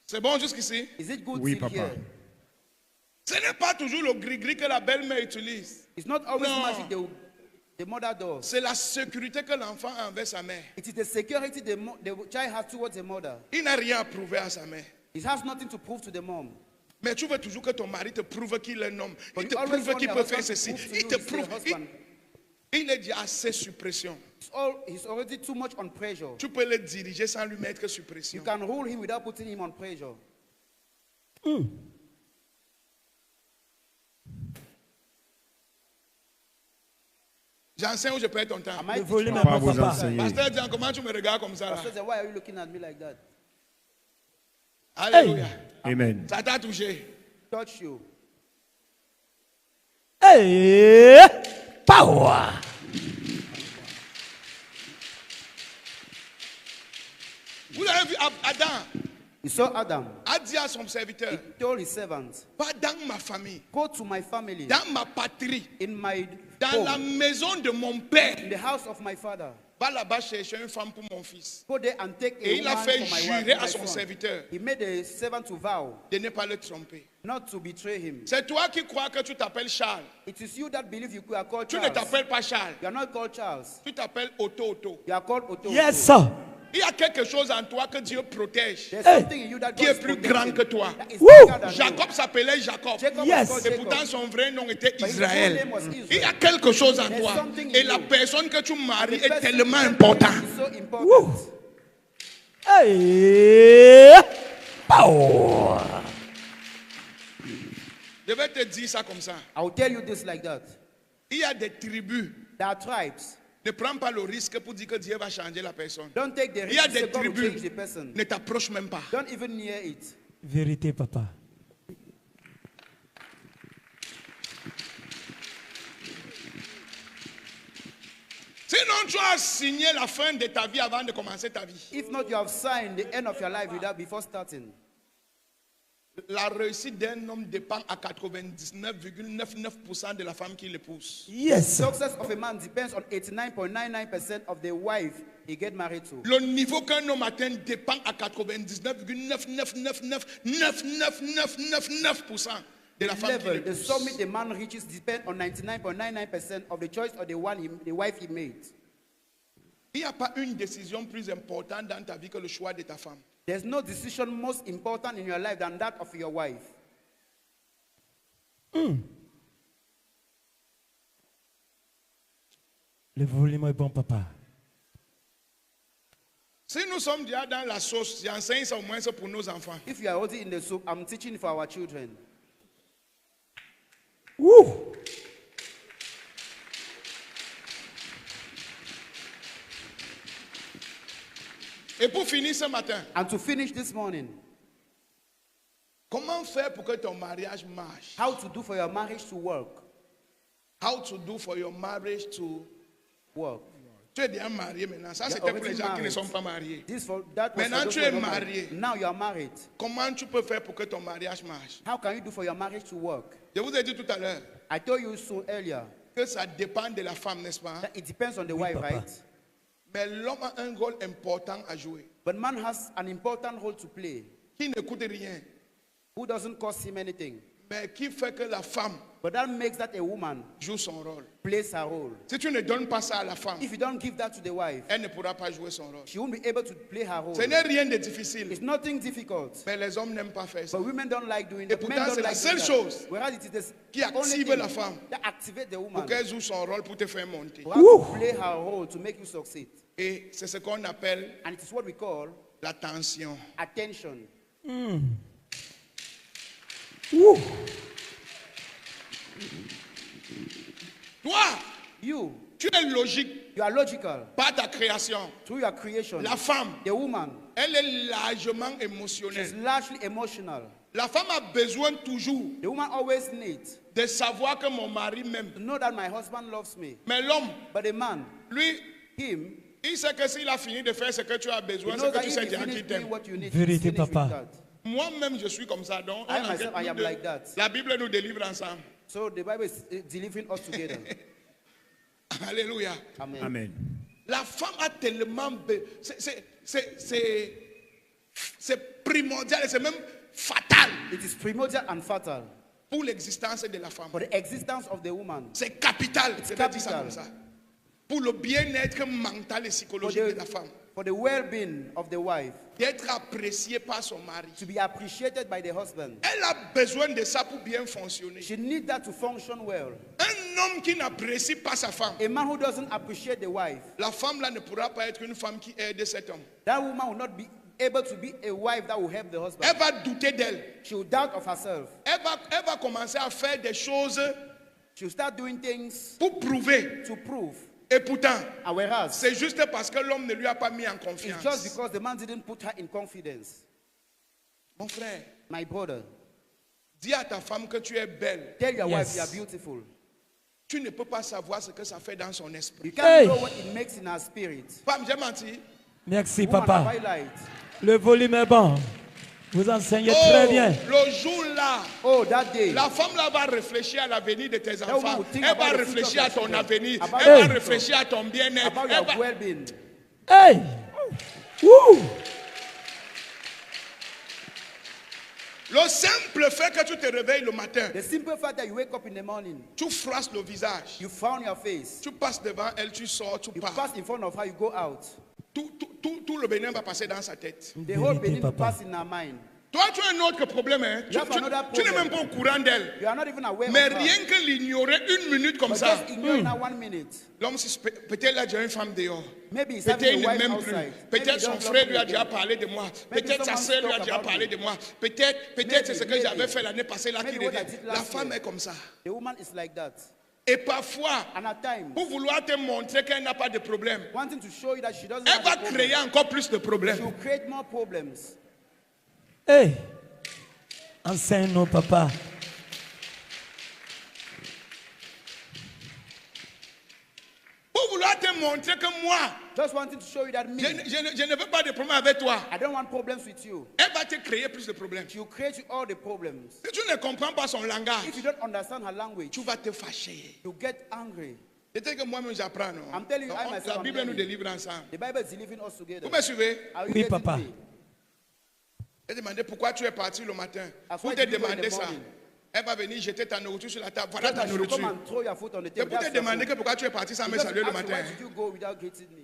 C'est bon jusqu'ici? Is it good Oui, till papa. here? Ce n'est pas toujours le gris-gris que la belle-mère utilise. It's not always No. magic the mother does. C'est la sécurité que l'enfant a envers sa mère. It is the security the child has towards the mother. Il n'a rien à prouver à sa mère. It has nothing to prove to the mom. Mais tu veux toujours que ton mari te prouve qu'il est un homme. But Il you te always prouve want qu'il your peut husband faire to ceci. prove to Il you te he's your prouve. husband. Il est déjà assez sous pression. He's already too much on pressure. Tu peux le diriger sans lui mettre sous You pression. can rule him without putting him on pressure. J'enseigne où je perds ton temps. Am I Le teaching volume you? est Pas bon, vous papa. enseigner. Pasteur Jean, comment tu me regardes comme ça là? Pastor said, why are you looking at me like that? Alléluia. Amen. Ça t'a touché. Touch you. Hey. Power. Vous avez vu Adam You saw Adam. a dit à son serviteur, He told his servant, pas dans ma famille, go to my family, dans ma patrie, in my dans la home, maison de mon père. in the house of my father. Va là-bas chercher une femme pour mon fils. Go there and take a Et il a woman fait for my jurer wife, à my son son. serviteur He made the servant to vow de ne pas le tromper. not to betray him. C'est toi qui crois que tu t'appelles Charles. It is you that believe you are called Tu ne Charles. t'appelles pas Charles. You are not called Charles. Tu t'appelles Otto. You are called Otto. Yes, sir. Il y a quelque chose en toi que Dieu protège, There's Hey. something in you that qui God est is plus protecting. grand que toi. That is Woo. bigger than you. Jacob s'appelait Jacob. Jacob Yes. was called Et Jacob. pourtant son vrai nom était But his Israël. full name was Israel. Il y a quelque chose en There's toi. something in Et la you. personne que tu maries The est person tellement you importante. is so important. Woo. Hey. Power. Je vais te dire ça comme ça. I will tell you this like that. Il y a des tribus. There are tribes. Ne prends pas le risque pour dire que Dieu va changer la personne. Don't take the Il y a risk des that God will tribus. change the person. Ne t'approche même pas. Don't even near it. Vérité, papa. Sinon, tu as signé la fin de ta vie avant de commencer ta vie. If not, you have signed the end of your life without before starting. La réussite d'un homme dépend à 99,99% de la femme qui l'épouse. Yes. Success of a man depends on 89.99% of the wife he get married to. Le niveau qu'un homme atteint dépend à 99,9999999% de la femme qui Level, the l'épouse. summit the man reaches depend on 99.99% of the choice of the wife he made. Il n'y a pas une décision plus importante dans ta vie que le choix de ta femme. There's no decision most important in your life than that of your wife. Le volume est bon, papa. Si nous sommes déjà dans la sauce, j'enseigne ça au moins ça pour nos enfants. If you are already in the soup, I'm teaching for our children. Woo. Et pour finir ce matin, And to finish this morning, comment faire pour que ton mariage marche? how to do for your marriage to work. How to do for your marriage to... Work. Tu es déjà marié maintenant. Ça, You're c'était pour already les gens qui ne married. sont pas mariés. This for that was Maintenant, for those tu who es are not marié. married. Now you are married. Comment tu peux faire pour que ton mariage marche? How can you do for your marriage to work? Je vous ai dit tout à l'heure I told you so earlier que ça dépend de la femme, n'est-ce pas? that it depends on the wife, papa. right? Mais l'homme a un rôle important à jouer. But man has an important role to play. Qui ne coûte rien, Who doesn't cost him anything? mais qui fait que la femme But that makes that a woman joue son rôle. plays her role. Si tu ne donnes pas ça à la femme, If you don't give that to the wife, elle ne pourra pas jouer son rôle. she won't be able to play her role. Ce n'est rien de difficile, It's nothing difficult. mais les hommes n'aiment pas faire ça. But women don't like doing Et that. pourtant, Men don't c'est la like seule doing chose that. Whereas it is the qui only active thing la femme that activates the pour woman qu'elle joue son rôle pour te faire monter. for her to play her role to make you succeed. Et c'est ce qu'on appelle And it is what we call la tension. attention. Woo. Toi, You, tu es logique you are logical par ta création. through your creation. La femme, The woman elle est largement is émotionnelle. largely emotional. La femme a besoin toujours The woman always needs de savoir que mon mari m'aime. to know that my husband loves me. Mais l'homme, But the man, lui, him, il sait que s'il a fini de faire ce que tu as he besoin, knows c'est que that tu if sais he déjà qu'il finishes t'aime. doing what you need, Vérité, he's finished with papa. that. Moi-même, je suis comme ça. Donc, I myself, I am like that. La Bible nous délivre ensemble. So the Bible is delivering us together. Alléluia. Amen. Amen. La femme a tellement... C'est primordial et c'est même fatal It is primordial and fatal pour l'existence de la femme. for the existence of the woman, C'est capital, je vais dire ça capital. comme ça. Pour le bien-être mental et for psychologique de la femme. the well-being of the wife, D'être appréciée par son mari. to be appreciated by the husband. Elle a besoin de ça pour bien fonctionner. She needs that to function well. Un homme qui n'apprécie pas sa femme, A man who doesn't appreciate the wife, la femme là ne pourra pas être une femme qui aide cet homme. that woman will not be able to be a wife that will help the husband. Elle va douter d'elle. She will doubt of herself. Elle va commencer à faire des choses She will start doing things pour prouver. to prove. Et pourtant, And whereas, c'est juste parce que l'homme ne lui a pas mis en it's confiance. just because the man didn't put her in confidence. Mon frère, My brother, dis à ta femme que tu es belle. tell your wife Yes. you are beautiful. tu ne peux pas savoir ce que ça fait dans son esprit. You can't Hey. know what it makes in our spirit. Femme, j'ai menti. Merci, Woman, papa. have I lied? Le volume est bon. Vous enseignez très bien. Le jour là, Oh, that day. la femme là va réfléchir à l'avenir de tes woman enfants. will think Elle va about the future réfléchir of à your ton children. avenir. About Elle your va future. réfléchir à ton bien-être. About Elle your va- well-being. Hey! Woo! Le simple fait que tu te réveilles le matin, The simple fact that you wake up in the morning, tu froisses le visage, you frown your face, tu passes devant elle, tu sors, tu you pars. pass in front of her, you go out. Tout le bénin va passer dans sa tête. The whole Vérité, Benin will papa. pass in our mind. Toi, tu as un autre problème. Hein? You have another Tu n'es problem. même pas au courant d'elle. You are not even aware Mais of her. rien que l'ignorer une minute comme But ça, just ignoring her 1 minute. l'homme, peut-être là, j'ai une femme dehors. Maybe he's Peut-être having il a ne wife m'aime plus. outside. Peut-être Maybe he son don't frère love lui a me déjà again. parlé de moi. Maybe Peut-être sa someone soeur lui a spoke déjà about parlé me. de moi. Peut-être c'est ce que maybe. j'avais fait l'année passée là qui Maybe what I revient. did La last femme year. est comme ça. The woman is like that. Et parfois, And at times, pour vouloir te montrer qu'elle n'a pas de problème, wanting to show you that she doesn't elle have va a problem, créer encore plus de she problèmes. will create more problems. Hey! Enseigne-nous, papa. Pour vouloir te montrer que moi, Just wanting to show you that me, je ne veux pas de problème avec toi. I don't want problems with you. Elle va te créer plus de problèmes. She will create you all the problems. Si tu ne comprends pas son langage, If you don't understand her language, tu vas te fâcher. you get angry. C'est que moi-même j'apprends. Non? I'm telling you, I myself, La I'm Bible nous learning. délivre ensemble. The Bible is delivering us together. Vous me suivez? Are you Oui, getting papa. me? Elle demandait pourquoi tu es parti le matin. That's Pour why te you go in the demander ça. morning. Elle va venir jeter ta nourriture sur la table. Voilà Just ta that she will come nourriture. and throw your foot on the C'est table. pour te That's your demander food. que pourquoi tu es parti sans me Just saluer le ask you, matin. why did you go without greeting me?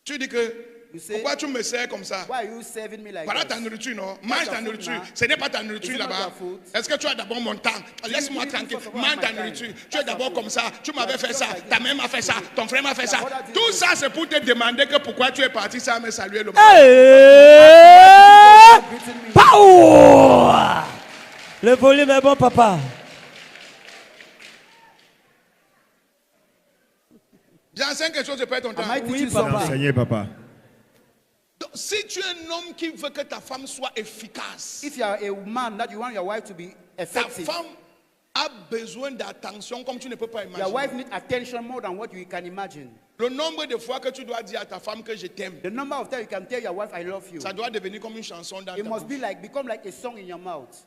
Tu dis que You say, pourquoi tu me sers comme ça? why are you serving me like Voilà that? ta nourriture, non? Mange ta your food nourriture. now. Ce n'est pas ta nourriture Is it not là-bas. your food? Est-ce que tu as d'abord mon temps? Laisse-moi you tranquille. first of all Mange have ta my time. nourriture. Tu es That's d'abord your comme food. ça. Tu m'avais You are fait ça. just like Ta this. mère m'a fait ça. Ton frère m'a fait ça. Your brother did Tout this. ça, c'est pour te demander que pourquoi tu es parti sans me saluer le matin. Hey! Greeting me. Pow! Le volume est bon, papa. J'enseigne quelque chose, je perds ton temps. Am I Oui, teaching papa. something? Enseignez, papa. Donc, si tu es un homme qui veut que ta femme soit efficace, If you are a man that you want your wife to be ta effective, femme a besoin d'attention comme tu ne peux pas your wife imaginer. needs attention more than what you can imagine. Le nombre de fois que tu dois dire à ta femme que je t'aime, The number of times you can tell your wife, I love you. ça doit devenir comme une chanson dans It ta must bouche. be like, become like a song in your mouth.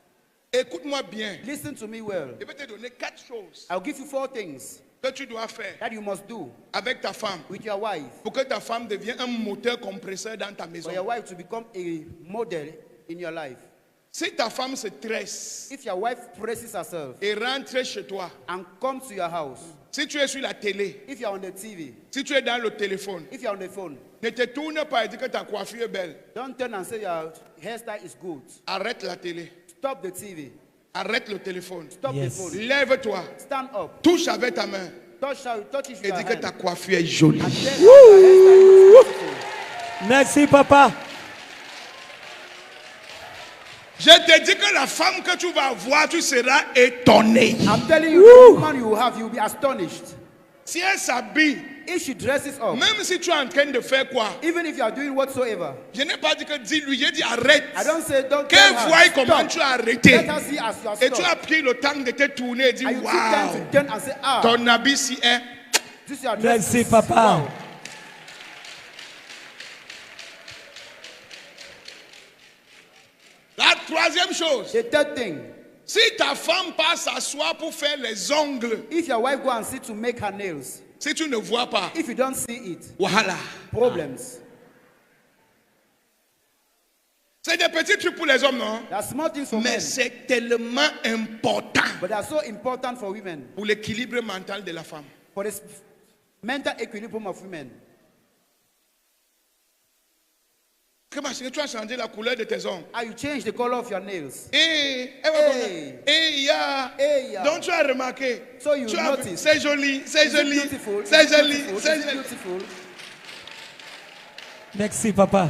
Écoute-moi bien. Listen to me well. Je vais te donner 4 choses I'll give you 4 things que tu dois faire that you must do avec ta femme with your wife pour que ta femme devienne un moteur compresseur dans ta maison. for your wife to become a model in your life. Si ta femme se tresse If your wife presses herself et rentre chez toi, and comes to your house, si tu es sur la télé, if you're on the TV, si tu es dans le téléphone, if you're on the phone, ne te tourne pas et dis que ta coiffure est belle. don't turn and say your hairstyle is good. Arrête la télé. Stop the TV. Arrête le téléphone. Stop Yes. the phone. Lève-toi. Stand up. Touche avec ta main Touch it with et your dis que hand. ta coiffure est jolie. And tell her your hairstyle is beautiful. Merci, papa. Je te dis que la femme que tu vas avoir, tu seras étonné. I'm telling you, the woman you will have, you'll be astonished. Si elle s'habille, If she dresses up, même si tu es en train de faire quoi, even if you are doing whatsoever, je n'ai pas dit que dis-lui, j'ai dit arrête. I don't say don't tell Qu'elle voie her. comment Stop. tu as arrêté. Let her see as you are Et tu as stopped. pris le temps de te tourner et dire And you took time waouh, to turn and say, ah, ton habit si est. this your dress. Merci, is- papa. wow. La troisième chose, The third thing, si ta femme passe s'asseoir pour faire les ongles, if your wife go and sit to make her nails, si tu ne vois pas, if you don't see it, voilà. problems. C'est des petits trucs pour les hommes, non? There are small things for men, Mais c'est tellement important but they are so important for women, pour l'équilibre mental de la femme. for the mental equilibrium of women. Que ma chérie, tu as changé la couleur de tes ongles. How you change the color of your nails. Et elle va comme ça. Hey. Et ya. Hey, ya. Donc tu as remarqué. So you Tu as- notice. C'est joli, c'est Is it joli, beautiful? c'est Is it joli, beautiful? c'est Is it joli. beautiful? Merci, papa.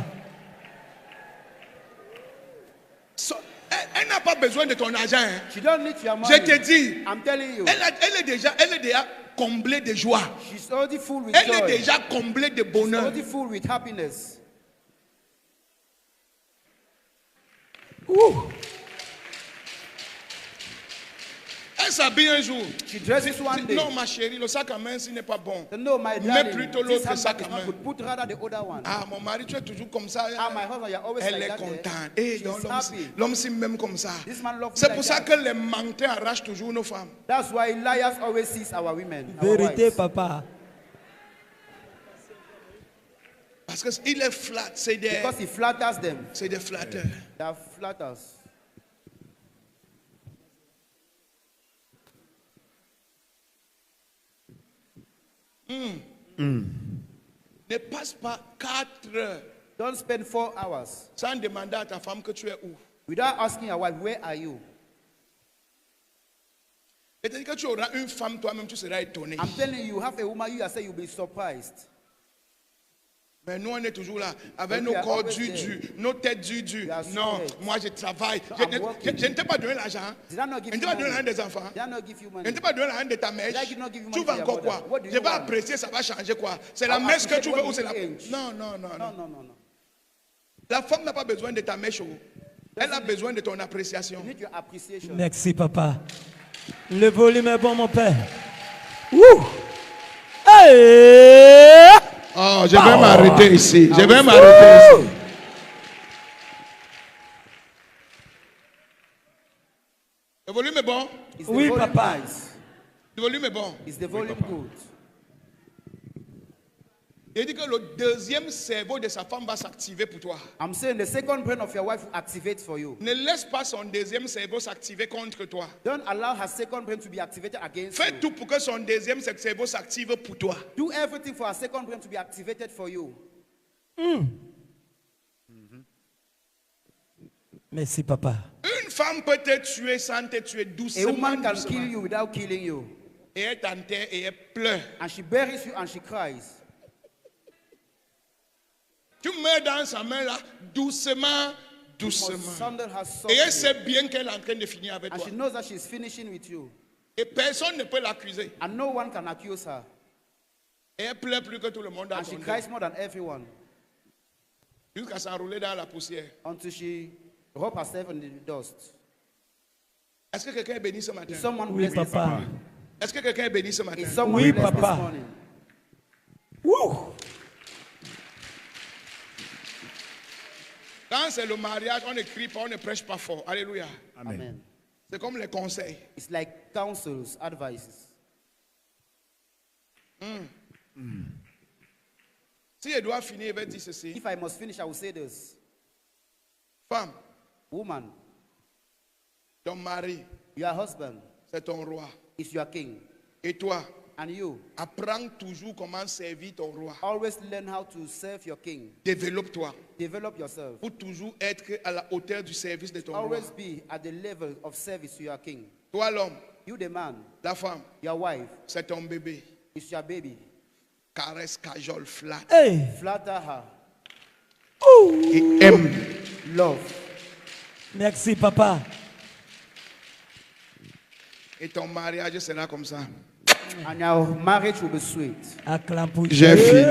Elle n'a pas besoin de ton argent. Hein. She don't need your Je money. te dis, I'm telling you, elle est déjà comblée de joie. she's already full with Elle joy. est déjà comblée de She's bonheur. already full with happiness. Elle s'habille un jour. She dresses one day. Non, ma chérie, le sac à main, ce n'est pas bon. No, my Mets darling, plutôt this l'autre sac handbag à is not main. good. Put rather the other one. Ah, mon mari, tu es toujours comme ça. My husband, you're always Elle like est that. contente. Et She's donc, happy. l'homme s'aime même comme ça. This man loves me C'est like pour ça that. que les menteurs arrachent toujours nos femmes. That's why liars always seize our women. Our Vérité, wives. papa. Parce qu'il est flat, c'est Because he flatters them. des flatteurs. They are flatters. Ne passe pas 4 heures Don't spend 4 hours sans demander à ta femme que tu es où. without asking your wife, where are you? C'est-à-dire que tu auras une femme, toi-même, tu seras étonné. I'm telling you, have a woman, you yourself, you'll be surprised. Mais nous, on est toujours là, avec But nos we are corps always du, there. nos têtes du. We are Non, straight. moi je travaille. So Je I'm ne working. je ne t'ai pas donné l'argent. Did I not give Je ne you t'ai pas donné l'argent money? des enfants. Did I not give you Je ne money? t'ai pas donné l'argent de ta mèche. Did I not give you Tu money vas for encore your quoi? mother? What do Je you vais want? apprécier, ça va changer quoi? C'est la I'll mèche que appreciate tu veux what ou you c'est la. change. Non, non, non, No, non. no, no, no. La femme n'a pas besoin de ta mèche. Elle a besoin de ton appréciation. You need your appreciation. Merci, papa. Le volume est bon, mon père. Wouh! Hey! Oh, je vais m'arrêter ici. Je vais m'arrêter ici. Le volume est bon. Is the Oui, volume papa. nice? Le volume est bon. Is the volume good? Il dit que le deuxième cerveau de sa femme va s'activer pour toi. I'm saying the second brain of your wife will activate for you. Ne laisse pas son deuxième cerveau s'activer contre toi. Don't allow her second brain to be activated against Fais you. tout pour que son deuxième cerveau s'active pour toi. Do everything for her second brain to be activated for you. Merci, papa. Une femme peut te tuer sans te tuer A doucement. woman can doucement. kill you without killing you. Et elle t'enterre et elle pleure. And she buries you and she cries. Tu meurs dans sa main là, doucement, You must doucement. sunder her Et elle softly. sait bien qu'elle est en train de finir avec And toi. she knows that she's finishing with you. Et personne ne peut l'accuser. And no one can accuse her. Et elle pleure plus que tout le monde a And she ton cries more than everyone jusqu'à s'enrouler dans la poussière. until she rubs herself in the dust. Est-ce que quelqu'un est béni ce matin? Is someone Oui, blessed this papa. morning? Est-ce que quelqu'un est béni ce matin? Is someone Oui, blessed papa. this morning? Wouh! Quand c'est le mariage, on ne crie pas, on ne prêche pas fort. Alléluia. Amen. C'est comme les conseils. It's like counsels, advices. Si je dois finir, il va dire ceci. If I must finish, I will say this. Femme, Woman, ton mari, your husband c'est ton roi. is your king. Et toi, And you apprends toujours comment servir ton roi. always learn how to serve your king. Développe-toi Develop yourself. pour toujours être à la hauteur du service de ton roi. Always be at the level of service to your king. Toi, l'homme, You, the man, la femme, your wife, c'est ton bébé. is your baby. Caresse, cajole, flatte. Hey! Flatter her. Et aime. Love. Merci, papa. Et ton mariage sera comme ça. And your marriage will be sweet. Acclame pour J'ai Dieu. fini.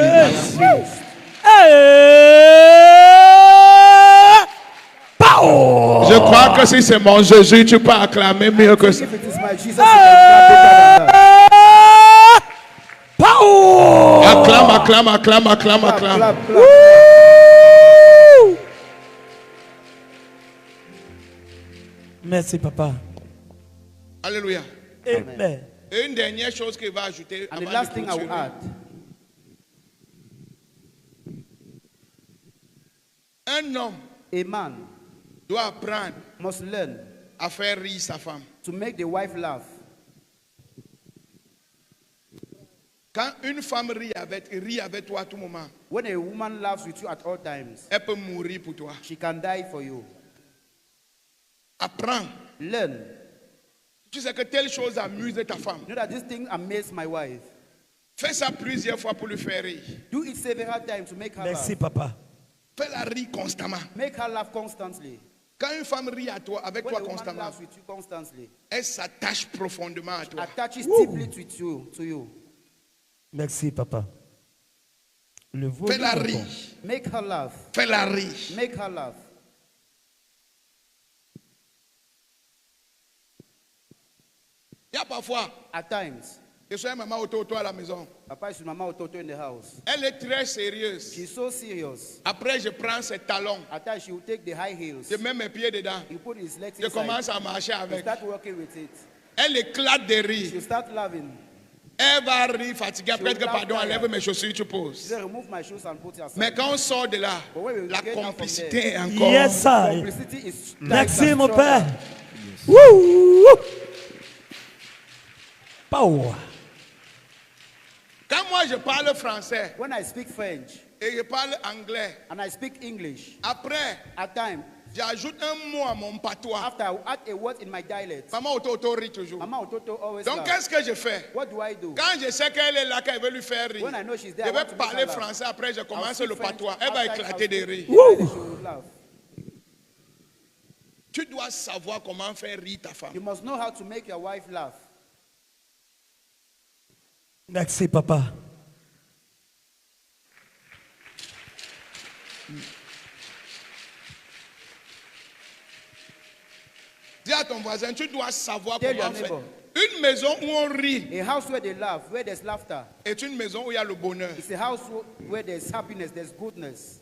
Hey! Pow! Je crois que si c'est mon Jésus, tu peux acclamer mieux que ça. If it is my Jesus, you can clap better than that. Pow! Acclame, acclame, acclame, acclame, Clap, acclame. clap, clap. Woo! Merci, papa. Alléluia. Amen. Et une dernière chose qu'il va ajouter And avant the de last thing I will clôturer. add, Un homme a man doit apprendre must learn à faire rire sa femme. to make the wife laugh. Quand une femme rit avec toi à tout moment, When a woman laughs with you at all times, elle peut mourir pour toi. she can die for you. Apprends. Learn. Tu sais que telle chose amuse ta femme. You know that this thing amazed my wife. Fais ça plusieurs fois pour lui faire rire. Do it several times to make her Merci, laugh. papa. Fais-la rire constamment. Make her laugh constantly. Quand une femme rit à toi, avec When toi a woman constamment, laughs with you constantly, elle s'attache profondément à toi. attaches deeply to you. Merci, papa. Le volume Fais-la est rire. bon. Make her laugh. Fais-la rire. Make her laugh. Il y a parfois, At times, je suis maman auto à la maison. Papa is with Mama Ototo in the house. Elle est très sérieuse. She's so serious. Après, je prends ses talons. At times, she will take the high heels. Je mets mes pieds dedans. He put his legs Je inside. commence à marcher He avec. start working with it. Elle éclate de rire. She'll start laughing. Elle va rire fatiguée. Après She que will pardon, laugh enlève mes chaussures, tu She poses. said, remove my shoes and put it aside. Mais quand on sort de là, But when we la get out from complicité there, est encore. Yes, sir. complicity is Merci, mon stronger. père. Woo! Power. Quand moi je parle français When I speak French et je parle anglais, and I speak English, après, at times, j'ajoute un mot à mon patois. after I add a word in my dialect, Maman auto rit toujours. Mama Ototo always Donc laughs. qu'est-ce que je fais? What do I do? Quand je sais qu'elle est là, qu'elle veut lui faire rire, When I know she's there, je I want vais to make parler her laugh. français, après je I'll commence speak le French. patois. Elle va Outside, éclater I'll de speak rire. English, she will laugh. Tu dois savoir comment faire rire ta femme. You must know how to make your wife laugh. Merci, papa. Dis à ton voisin, tu dois savoir Tell comment your faire. neighbor. Une maison où on rit A house where they laugh, where there's laughter, est une maison où il y a le bonheur. it's a house where there's happiness, there's goodness.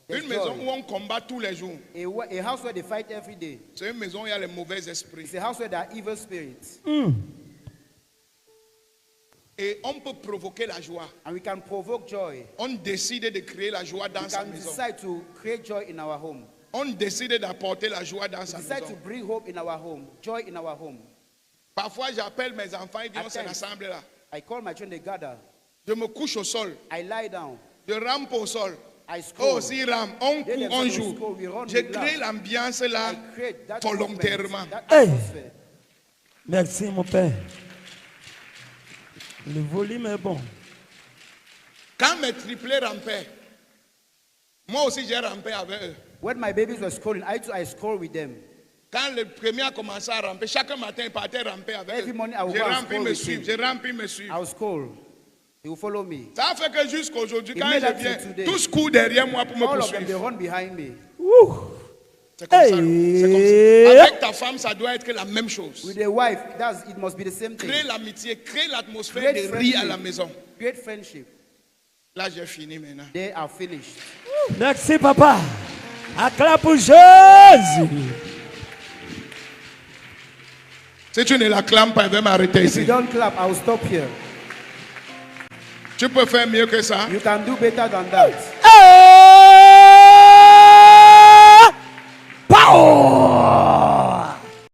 There's Une maison où joy. on combat tous les jours. A house where they fight every day. C'est une maison où il y a les mauvais esprits. It's a house where there are evil spirits. Et on peut provoquer la joie. And we can provoke joy. On décide de créer la joie dans We sa can maison. decide to create joy in our home. On décide d'apporter la joie dans sa Decide to maison. bring hope in our home, joy in our home. Parfois, j'appelle mes enfants et disent At on se times. rassemble là. I call my children, they gather. Je me couche au sol. I lie down. Je rampe au sol. I Oh, scroll. si rampe, on They court, on themselves joue. scroll, we run, Je we crée laugh. l'ambiance là I create that volontairement. movement, that Hey. atmosphere. Merci, mon père. Le volume est bon. Quand mes triplés rampaient, moi aussi j'ai rampé avec eux. When my babies were scrolling, I scroll with them. Quand le premier a commencé à ramper, chaque matin il partait ramper avec Every eux. morning I will Je go and rampe, ils scroll me with suivent. him. Je rampe, ils me suivent. I'll scroll. He will follow me. Ça fait que jusqu'aujourd'hui, It quand made je that viens, till today. tous courent derrière moi pour me All of them, they poursuivre. run behind me. C'est comme ça. C'est comme ça. Avec ta femme, ça doit être la même chose. With a wife, it must be the same thing. Créer l'amitié, créer l'atmosphère Great de rire à la friendship. maison. Great friendship. Là, j'ai fini maintenant. They are finished. Merci, papa. Acclame pour Jésus. Si tu ne l'acclames pas, elle va m'arrêter If you ici. don't clap, I'll stop here. Tu peux faire mieux que ça. You can do better than that.